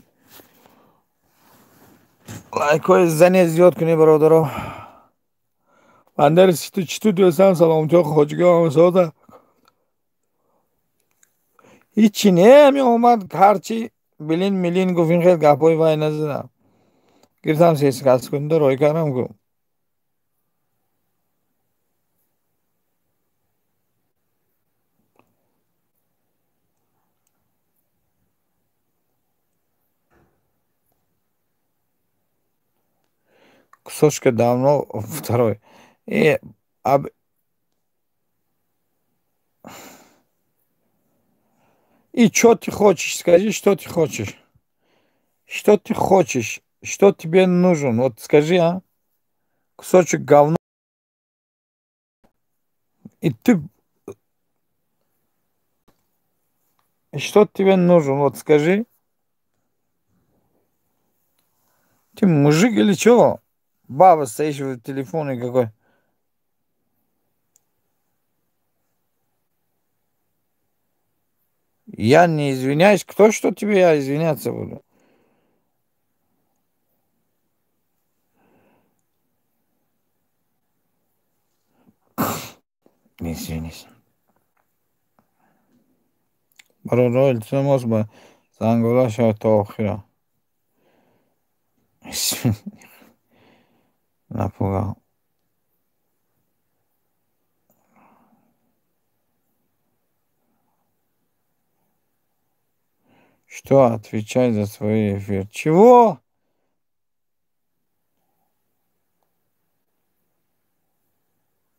لایک های زنی زیاد کنی برادرها. بندر سیتی چطور دوستان سلام تو خوشگاه آمساده هیچی نه همی اومد هرچی بلین میلین گفتین خیلی گپای وای نزدم گرفتم 300 کنده روی کردم گفت кусочка давно второй. И и что ты хочешь, скажи, что ты хочешь. Что ты хочешь, что тебе нужен, вот скажи, а. Кусочек говна. И ты... Что тебе нужен, вот скажи. Ты мужик или что? Баба стоишь в телефоне какой. Я не извиняюсь. Кто что тебе я извиняться буду? Не извинись. برادرها التماس به زنگوله شد تا آخر. Напугал. Что? Отвечай за свой эфир. Чего?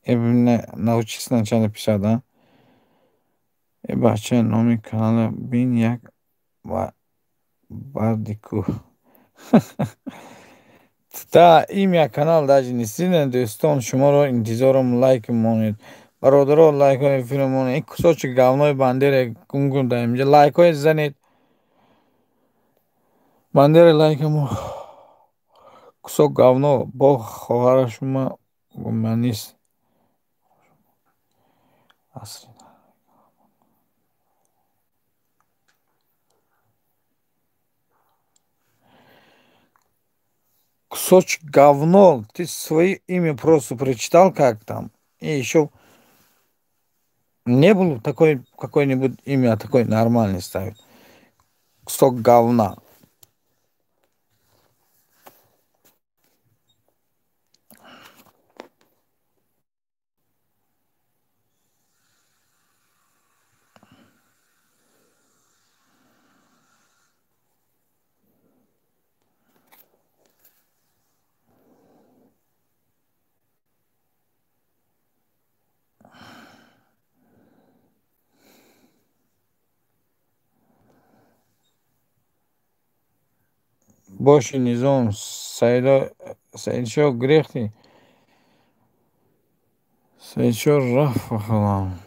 Научись сначала писать, да? Бача номер канала Бин як Бардику. Та имя канал даже не сильно, دوستان شما رو انتظارم لایک مونید. برادرها لایک های فیلم مونید. این کساچ گاونای بنده را گم در اینجا لایک های زنید. بنده را لایک مو کسا گاونا با خواهر شما من نیست. اصلا кусочек говно, ты свое имя просто прочитал как там, и еще не было такой какое-нибудь имя, такой нормальный ставить. Кусок говна. Больше низом, Сайдшо грехи, Сайдшо рафахалам.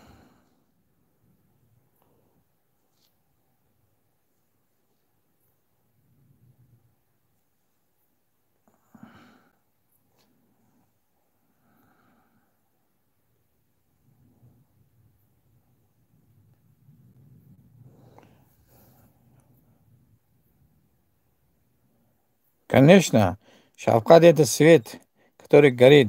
Конечно, шавкат это свет, который горит.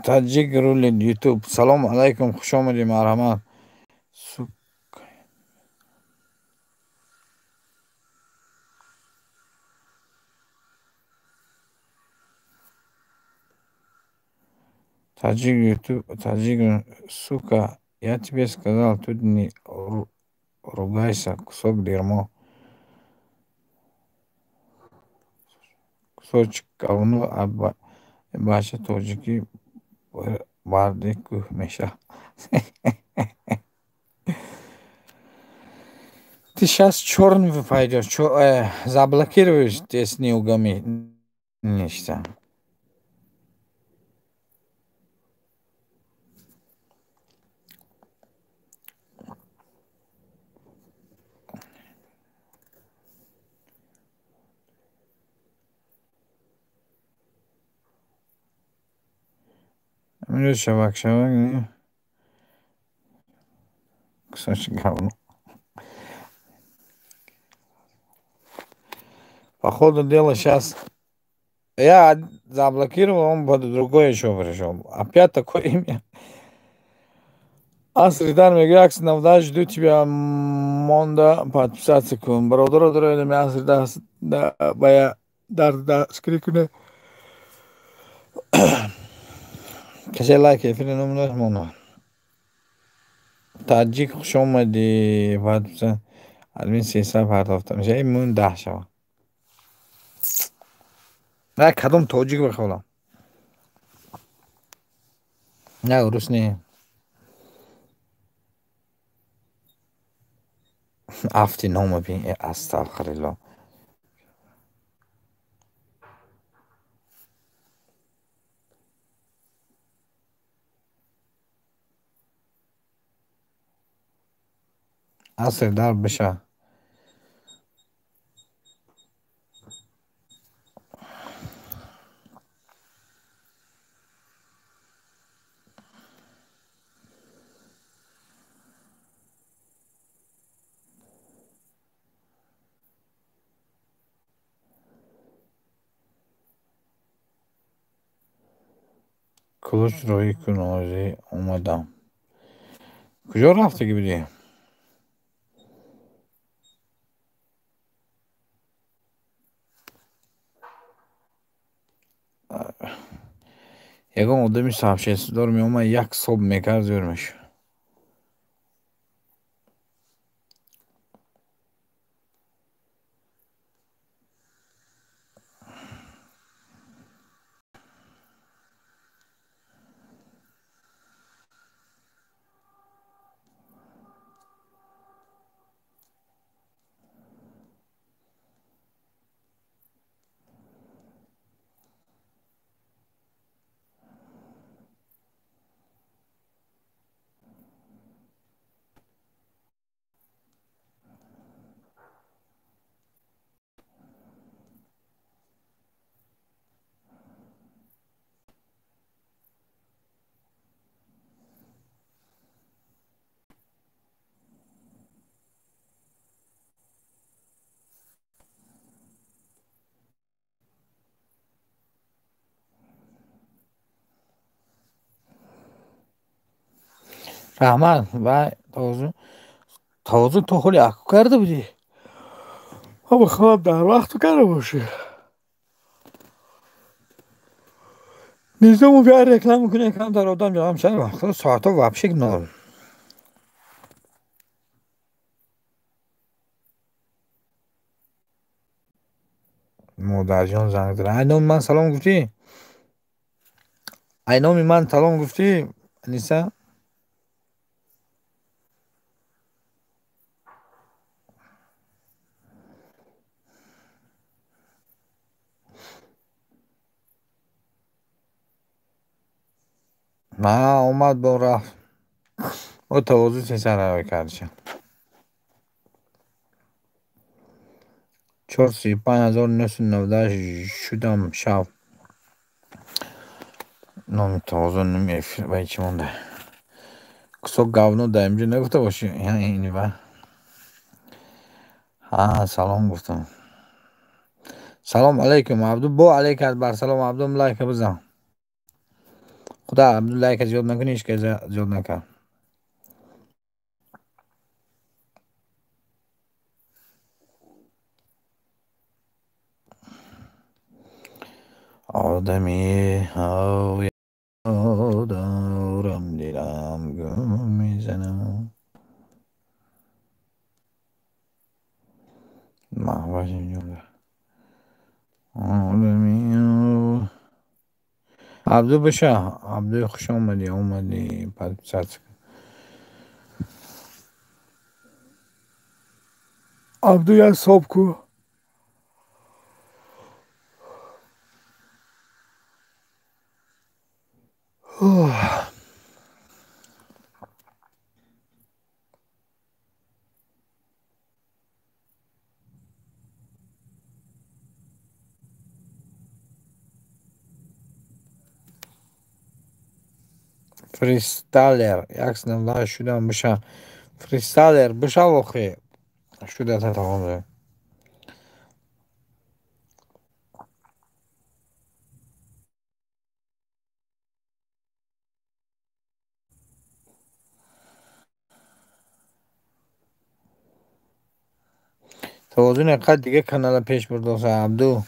Таджик рулит YouTube. Салам алейкум, хуш омадед, марҳамат. Таджик YouTube, таджик, сука, я тебе сказал, тут не ругайся, кусок дерьмо. Кусочек говно, бача тоджики бардику меша. Ты сейчас черный пойдешь, заблокируешь те снегами. Нечто. Шавак, кусочек говно. По ходу дела сейчас я заблокировал, он под другое еще пришел. Опять такое имя. Асридан мегӯяд навда жду тебя монда подписаться кун. Бародаро дороидам асри бая дастгирӣ кунед. Касе лайк эфири номинос монад. Таҷик хуш омадӣ. Подписан админ 300 партофта меша. Ин мун 10 шавад. На кадом тоҷик бихолам. На урус не. Афти нома бин астағфирулло. Аср дар биша. کلوچ روی کنازی اومدم. کجا رفته که بودی؟ یکم آدمی صاحب دار می اومد یک صبح میکرد زورمش. رحمت و تازه تو خیلی اکو کرده بودی. ما بخواب در وقت تو کرده باشی. نیزمو بیا رکلام میکنه کم در آدم جوام شد وقتا ساعتا وابشک نال. مادر جان زنگ داره. اینام من سلام گفتی؟ اینامی من سلام گفتی؟ نیسا؟ نه اومد با رفت. او توضیح چه سر روی کردشم. 435,998 شدم شب. نام توضیح نمیفر باید چی مونده. کسا گونو دا اینجا نگفته باشی. یعنی اینی با. ها سلام گفتم. سلام علیکم عبدو با علیک بر سلام عبدو لایک بزن. خدا عبدو لایک زیاد نکنی ایش که زیاد نکن. آدمی دارم دیرم گم میزنم. محوش اینجا آدمی عبدو بشه. عبدو خوش اومدی پد سرچ. عبدو یا صاحب کو. فریستالر یک سنده شدم بشه. فریستالر بشه واقعی شده تا تمامه. توازن اقد دیگه کانال پیش برد عبدو.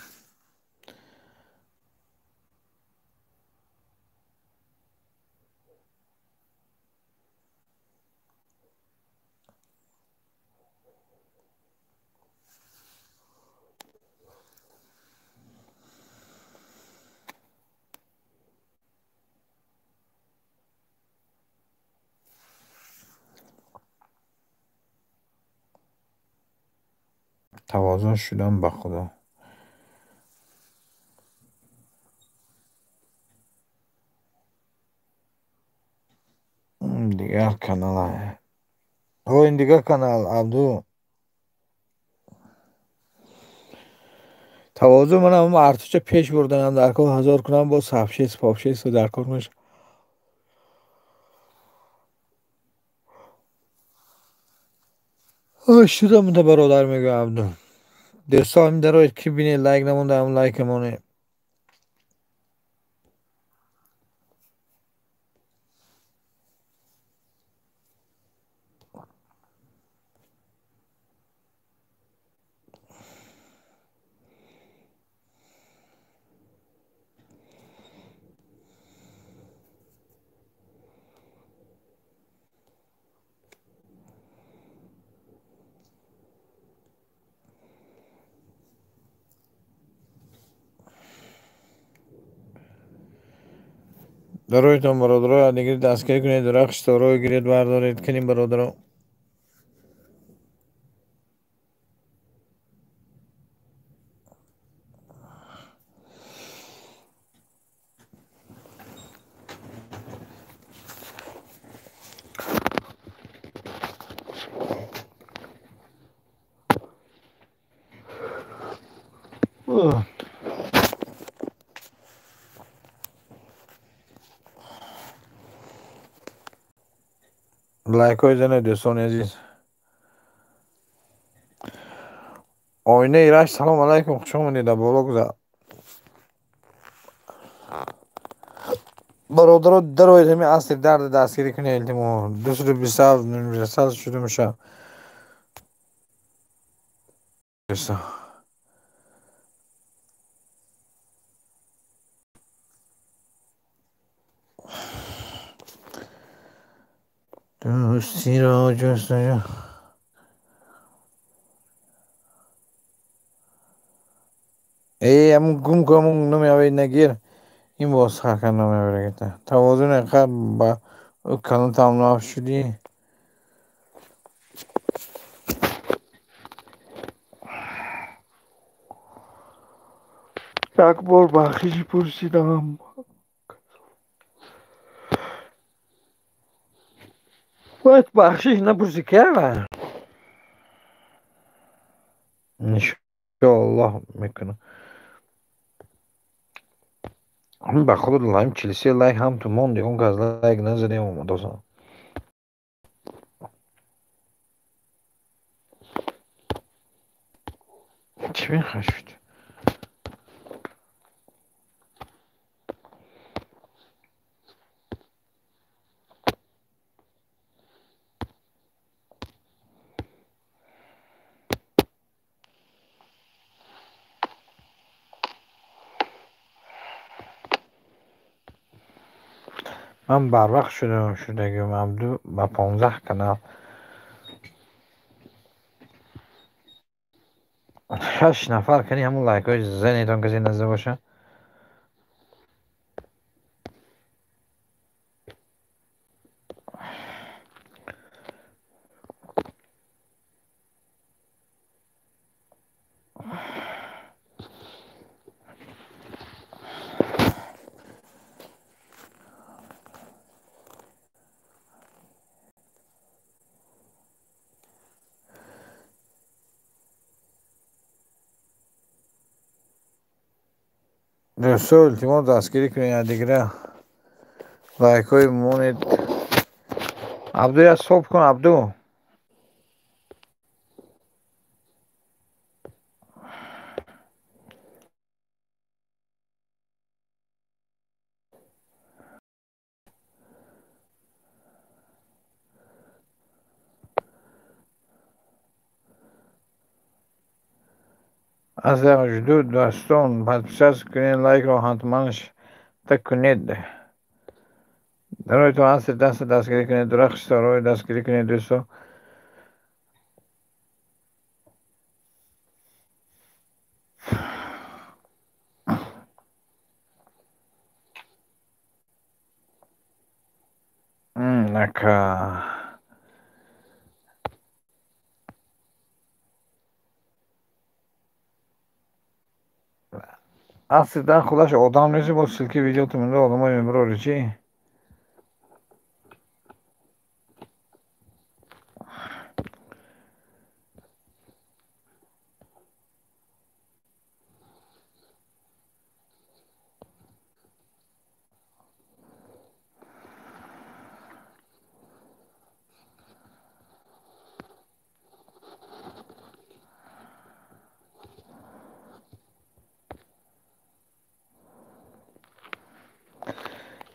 توازن شدم به خدا. دیگر کانال او این دیگر کانال عبدو. توازن منم ارتش پیش بردنم در کار هزار کنم با صفشیس پاپشیس و در کار میشه. شدم ده برادر میگه عبدو. دوستا همین در روی کی بینی لایک نمونده هم لایک مونه. رویتون برادرها یادگیری دستگیر کنید، رخش روی گیرید بردارید کنیم برادرها. لایک های زنه دوستان عزیز. آینه ایرش سلام علیکم، خوش آمدید در بالا گذار برادرها. دروید همین اصل درد دستگیری کنید التمو 227 نمیرسل شده میشه دوستی را جستجو. ای همون گم که همون نمی نگیر این باز خاکن نمی برگیده توازن اقدر با او کلان تمام شدی. یک بار بخشی پرسیدم باید بخشش نپرسی که انشاءالله میکنم. هم به خود لایم 43 لایک هم تو موندی اون که از لایک نزدیم اومد اصلا چی میخواشت. من بر وقت شدگیم عبدو با 15 کانال 6 نفر کنی همون لایک های زنیتان کسی نزده باشه. دوستو التماس دستگیری کنید دیگره لایک های مونید. عبدو یا صبح کن عبدو. از جدود دوستان پس کنید لایک رو حتماش تک کنید. روی تو هست دستگیری کنید درخش روی دستگیری کنید دوستو. نکا اصلا خودش آدم نیست با سلکی ویدیو تو منده آدم های امرو چی.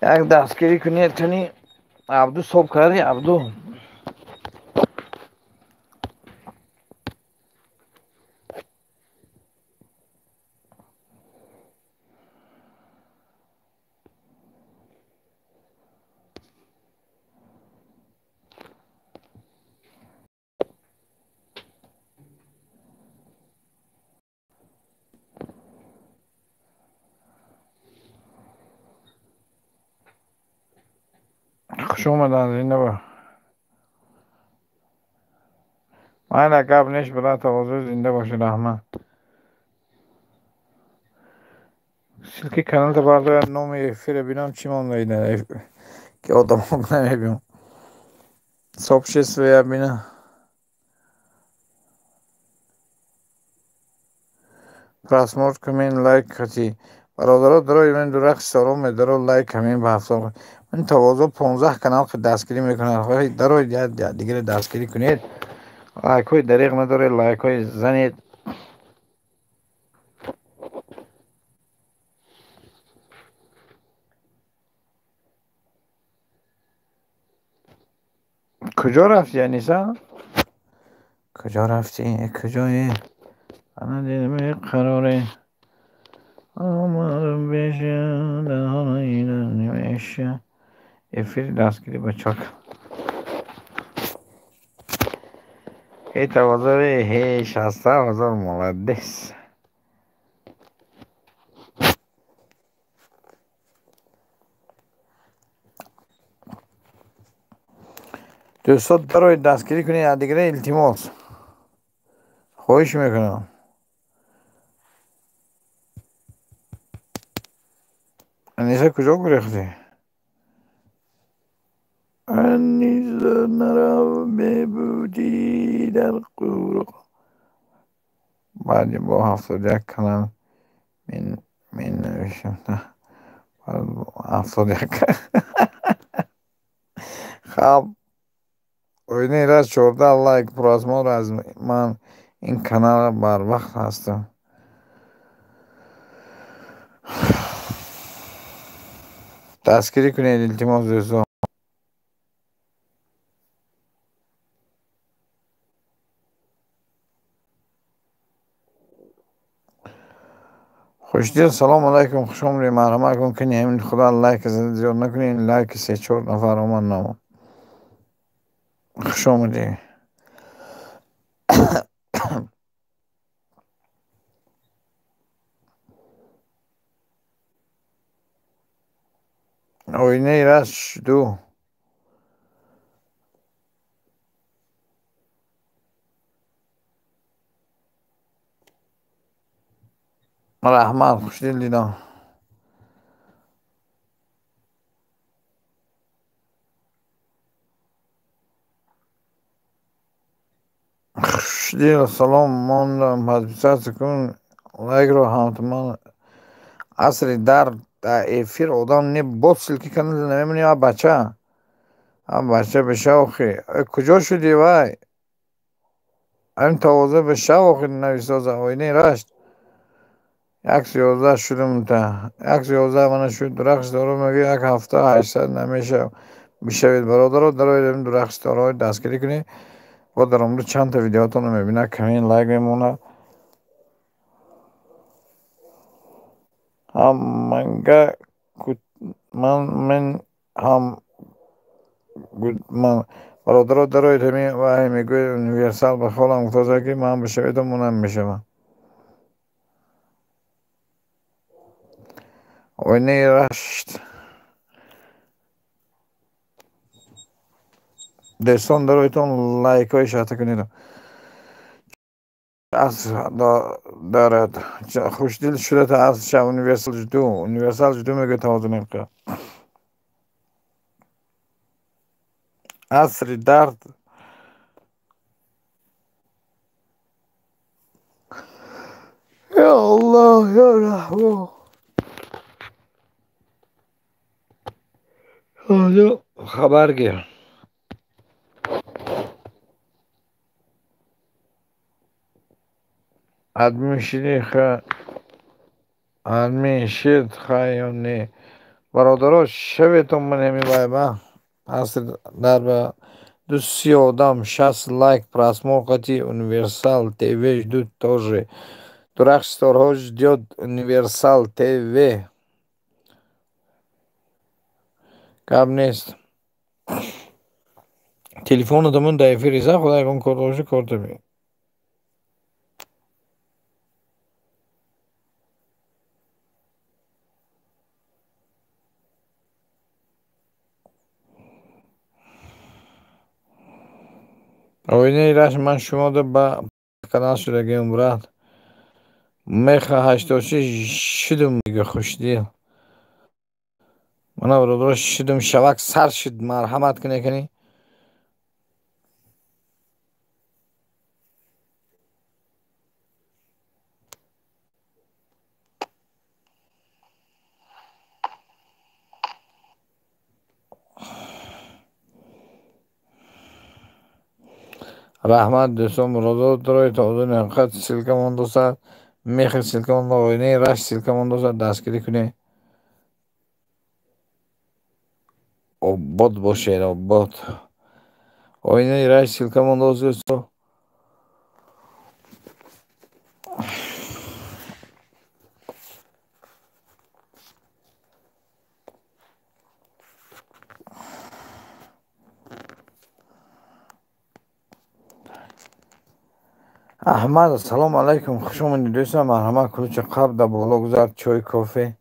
یک دستگیری کنید تنی عبدو صبح کردی عبدو. خوش اومدن زنده با من عقب نش برای تواضع زنده باشه رحمت سلکی کانال تا برده نوم فیر بینم چی من نیده که آدم ها نمیبیم صبح شست ویا بینه پراسمورد کمین لایک کتی برادرها درای من درخش سارم درو لایک کمین به هفتار من تواضع 15 کانال که دستگیری میکنه خواهی درو دیگر دستگیری کنید لایک های دریغ نداره لایک های زنید کجا رفتی انیسا؟ کجا رفتی؟ کجایی؟ انا دیدم قراره آمار بشه دهانه نمیشه افیر دستگیری بچاک هی توازر هی 60,000 مولدس دوستات برای دستگیری کنی از دیگره التماس خواهش میکنم انیسا کجا گریختی؟ انیسا نرا ببودی در قورق بعد با 71 کنم من نوشتم بعد با 71 خب oyunu raz 14 لایک پرازما را از من این کانال بر وقت هستم دستگیری کنید التماس دوستان خوشدل سلام علیکم خوش آمدید مرحمت کن کنی همین خدا لایک زیاد نکنین لایک 3-4 نفر آمد نام خوش آمدید oyunu raz 2 رحمت خوشدل دیدم خوشدل سلام ماندم پس کن لایک رو همتون عصر در افیر آدم نه بود سلکی کنه نمیمونی بچه بچه به شوخی کجا شدی وای این تواضع به شوخی نویساز آینه رشت 1:11 شدم تا 1:11 من شد درخش دارو میگه 1 هفته 800 نمیشه بشوید برادر در درخش دارو دستگیری کنی و در امروز چند تا ویدیوتون رو میبینه کمین لایک میمونه هم منگه من هم من برادر دارای تمی و میگوی یونیورسال به خودم گفتازه که من بشوید مونم میشم آینه رشت دوستان درایتون لایک های شاته کنید از دارد خوشدل شده تا از شب universal جدو میگه توازن نمیکنه عصر درد یا الله یا رحمان حالا خبر گیر ادمی شید خیانی برادرها شبتون من همی بایبا عصر در به 230 лайк просмотрите Универсал ТВ ждут тоже. Дурак что ждет Универсал ТВ. Каб нест. Телефон adamın da efirize kolay kon kordoşu kordu. Oyna rasman şumoda ba kanal süregim Murat. Mexa 86 şidim میگه خوشدیل. Mana برادر شیدم شوک سر شد مرحمت کنی. Rahmat do'stim Murodov Troy tog'dan yanqat silkamon do'sa mehr silkamon o'ynay rash silkamon do'sa dastgiri kuni obod boشه obod o'ynay rash silkamon do'sa احمد سلام علیکم خوش اومدید دوستان مرحمت کلوچ قبل در بالا گذار چای کافی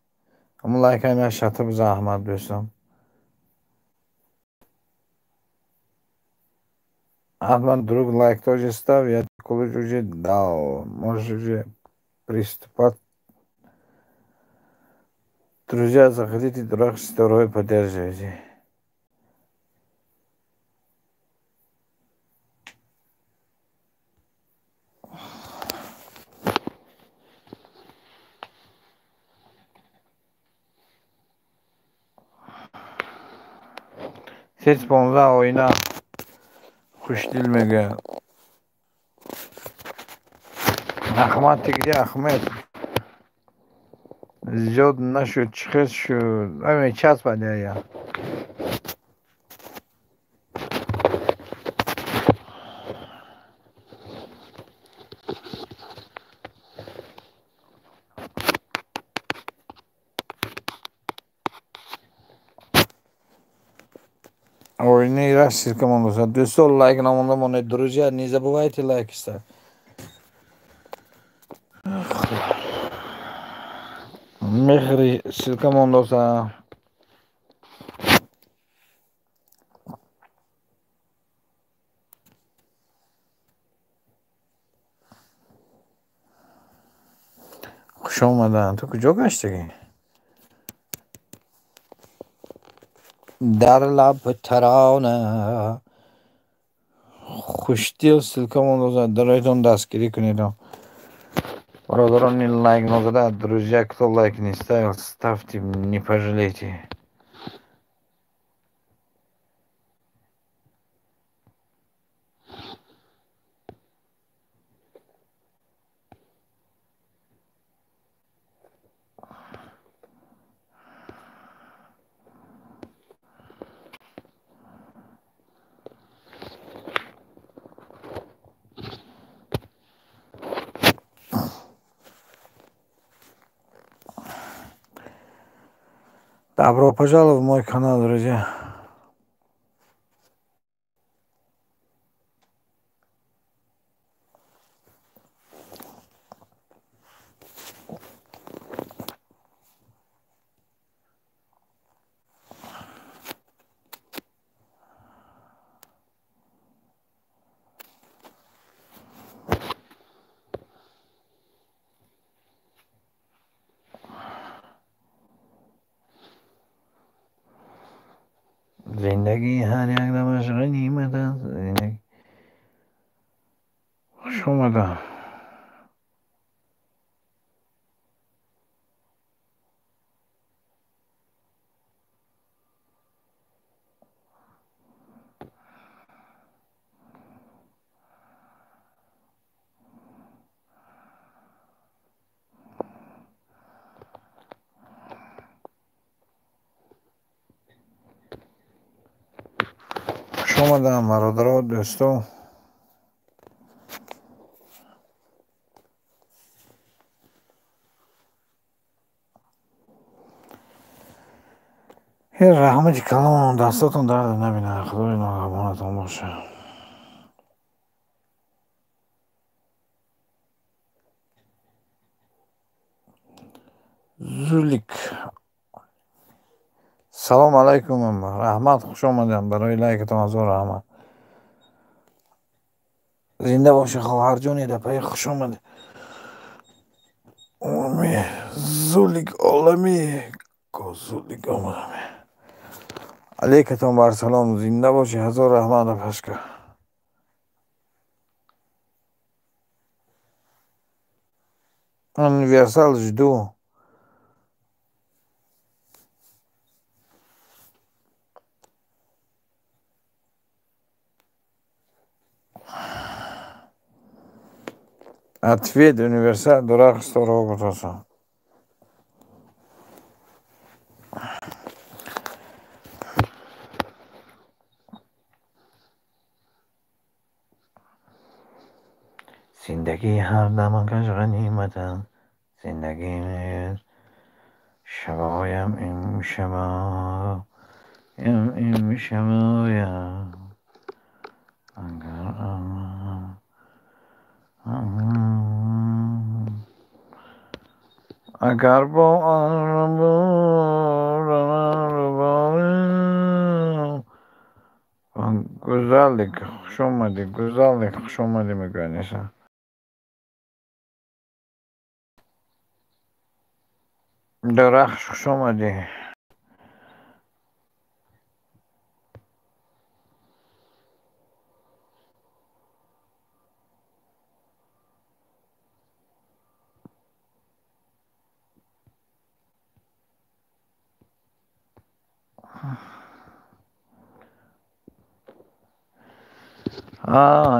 همون لایک این شطب بزن احمد دوستان احمد друг лайк тоже ставь я кулыч уже дал можешь уже приступать. Друзья, заходите, дурак, второй поддерживайте. Seç bonza oyna. Xushtil میگه. Ahmet دیگه Ahmet. زیاد نشد چخص شد. همین چسب بده یا. Oyunu раз силкам доса. 200 лайк намонда моне друзья, не забывайте лайк ставить. Мехри силкам доса. خوش اومدن. تو کجا گشتی؟ در لب ترانه خوشدل سилкам доса. Дарайтон дастгирӣ кунед. Бродерон не лайк назада, друзья, кто лайк не ставил, ставьте, не пожалейте. Добро пожаловать в мой канал, друзья. زندگی هر یک دمش غنیمت است. خوش اومدم. خوش اومدم برادرها دوستو. این رحمت کلام دستاتون درد نبینه. خدای نگهبانتون باشه. زولیک سلام علیکم. رحمت خوش اومدم. برای لایکتون از رحمت. زنده باشه خواهر جون، دپای خوش آمده. اومی زولیگ عالمی زولیگ عالمی. علیکتون بر سلام، زنده باشی، هزار رحمت پشکر. Universal жду. Ответ универсал, дурак, 100 рублей. زندگی هر دمکش غنیمتم. زندگی شبایم این شبا این شبایم اگر با آن güzellik, hoş olmadı, güzellik, hoş olmadı mı görünüyorsa? Duraş, hoş olmadı.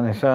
Neyse.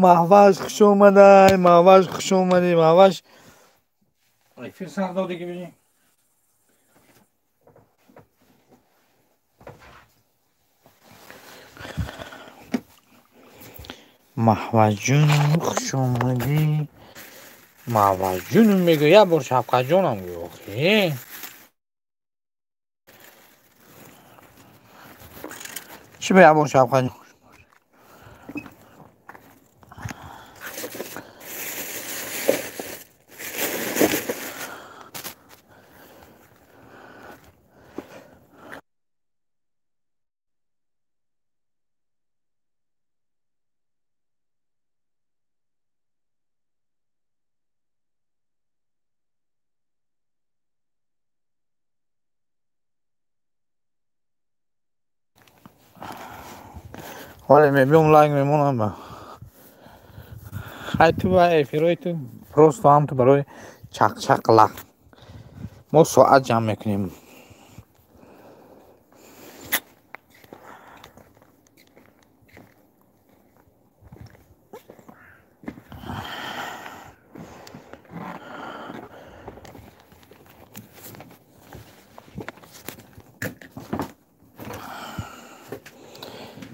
محوش خوش اومده، محوش خوش اومدی، محوش فیل سر داده که بینی محوش جونم خوش اومدی. محوش جونم میگه یه بار شبقه جونم گفتی چی به یه بار شبقه جونم. حالا میبیم لایک میمونم با خیلی تو با ایفیروی تو پروست هم تو برای چق چق لق ما ساعت جمع میکنیم.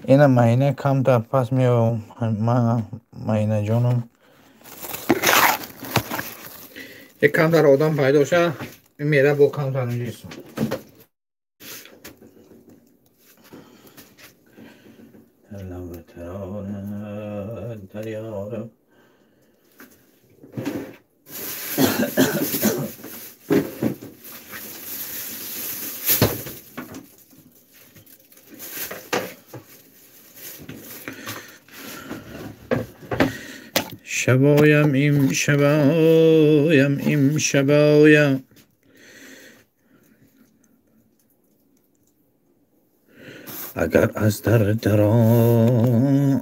اینا مهینه کمتر پس میام من مهینه جانم یک کمتر آدم پیدا شه میره با کمتر اونجیستم لب ترانه دریارم شبایم ام شبایم ام شبایم اگر از در درا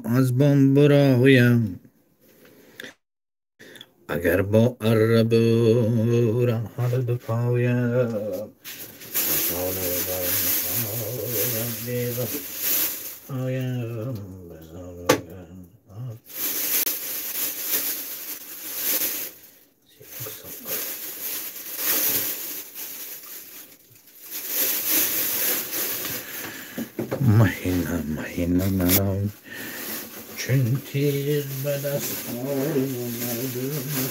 از بام برایم اگر با عرب رم هر دو پایم مهینه منم چون تیر به دست آمدم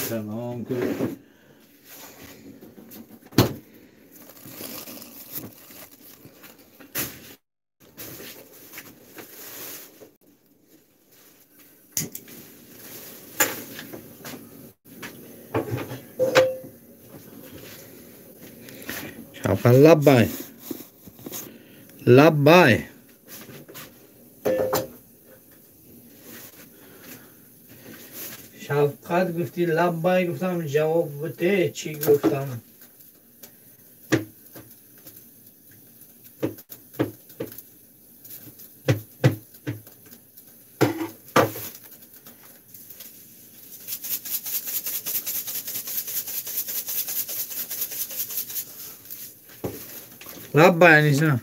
تمام کرد شفقت لبای لبای شفقت گفتی لبای گفتم جواب بده چی گفتم لبای نیستم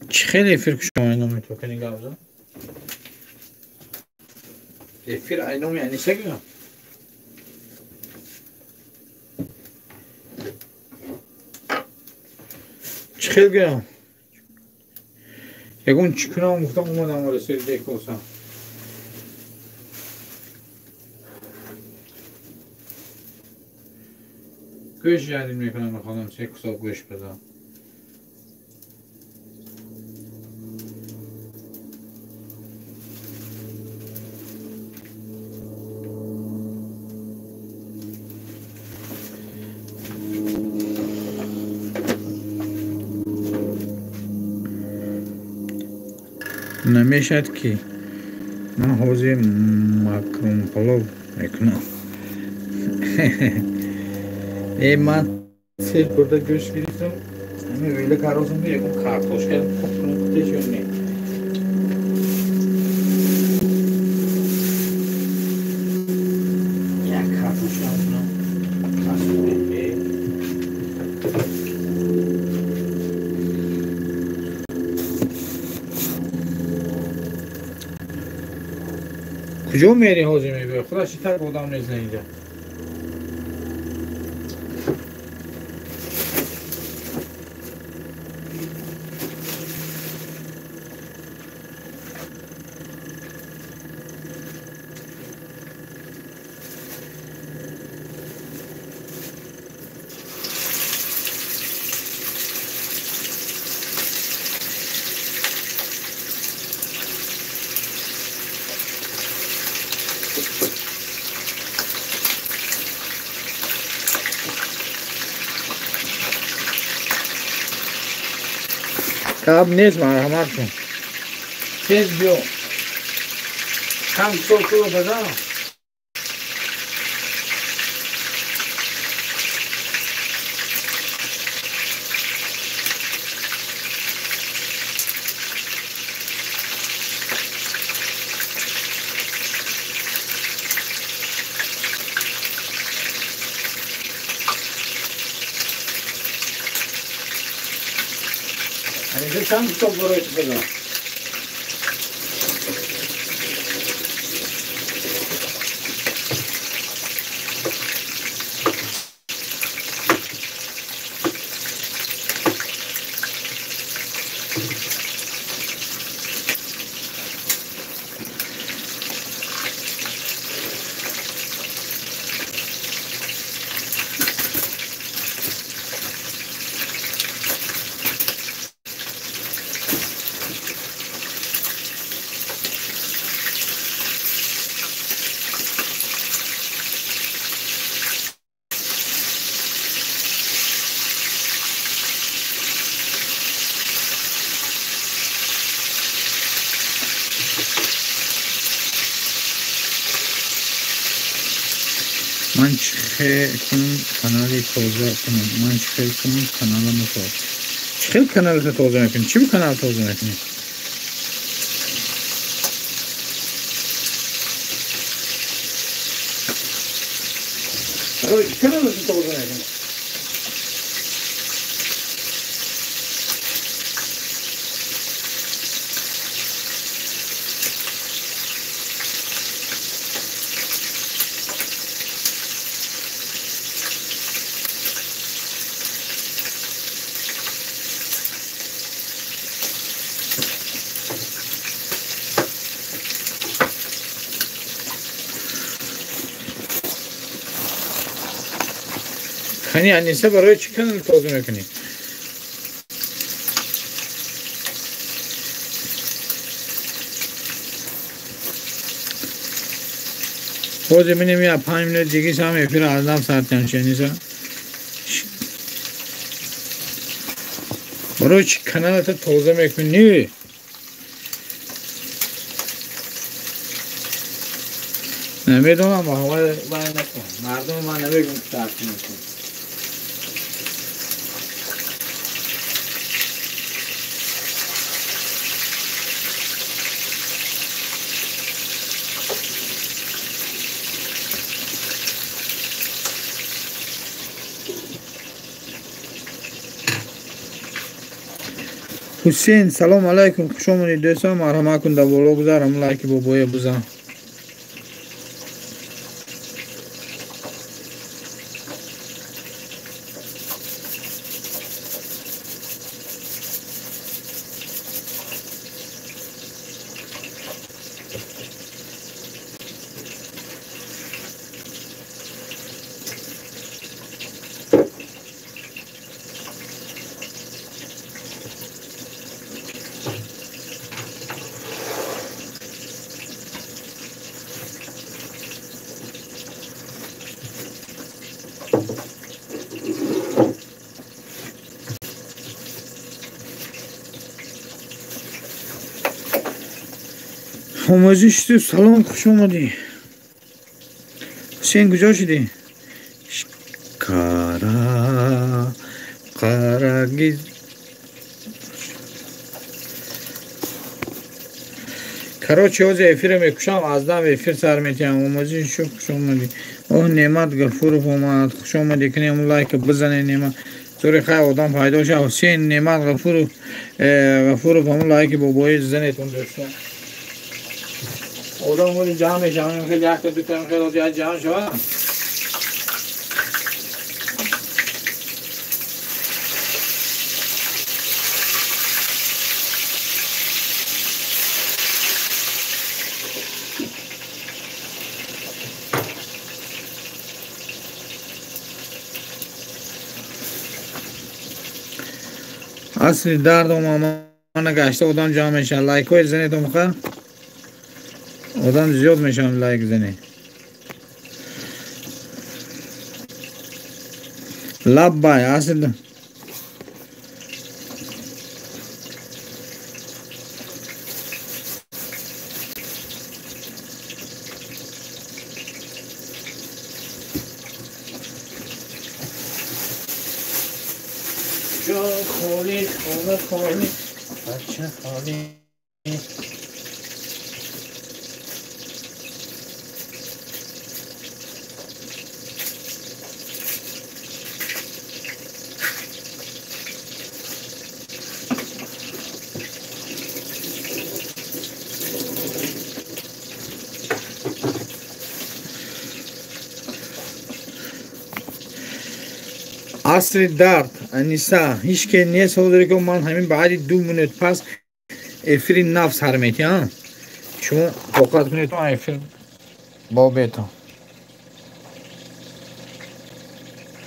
چی خیلی فرق شما اینو میتونی گوزم الفرق اینو یعنی سگم چی خیلی گرم یکون چی کنم گفتم اومدم رسید دیکوسم گوش جدید میکنم میخوام سه کسا گوش بدم نمیشد که من حوزه مکرون پلو میکنم ای من سه برده گوش گرفتم همین ویله کارازم که یکم کارتوش کردم خوب کنم کتش نی یک کارتوش کنم کجا میری حوزه میبری خدا شیطر بودم نیست اینجا کاب نیست مرحمت کن تیز بیو کم سوکو بزن اینجا چند تا برایت بزن من چه کنم کانالی توضیح کنم من چه کنم کانالمو توضیح چه کانالت توضیح میکنی چی کانال توضیح میکنی کانالت توضیح میکنی خانی انیسه برای چی کانال توضیح میکنی خود منیم یا 5 minut دیگه شام افیر آدم ساعتیم چنیزا برای چی کانالت توضیح میکنی نمیدونم هوا باید نکن مردم من نمیگم که تحقیم میکن حسین سلام علیکم خوش آمدید دوستان مرحمت کن در بالا بذارم لایک بابای بزن آموزش تو سلام خوش اومدی حسین کجا شدی قرگیز کراچی از افیر میکشم از دم افیر سر میتیم آموزش شو خوش اومدی اوه نعمت غفور اومد خوش اومدی کنیم لایک بزنه نعمت زوری خیلی آدم پیدا شه حسین نعمت غفور همون لایک بابای زنتون داشتن آدم بودی جمع خیلی یک تا دو تا خیلی جمع شد اصلی درد و ماما نگشته آدم جمع میشه لایک های زنتون بخواه آدم زیاد میشم لایک زنه لب بای اصل جا خالی خانه خالی بچه خالی عصر درد انیسا هیچ که نیست داره که من همین بعد 2 minut پس افیر نفس هر میتی ها چون توقعات کنید تو افیر با بیتا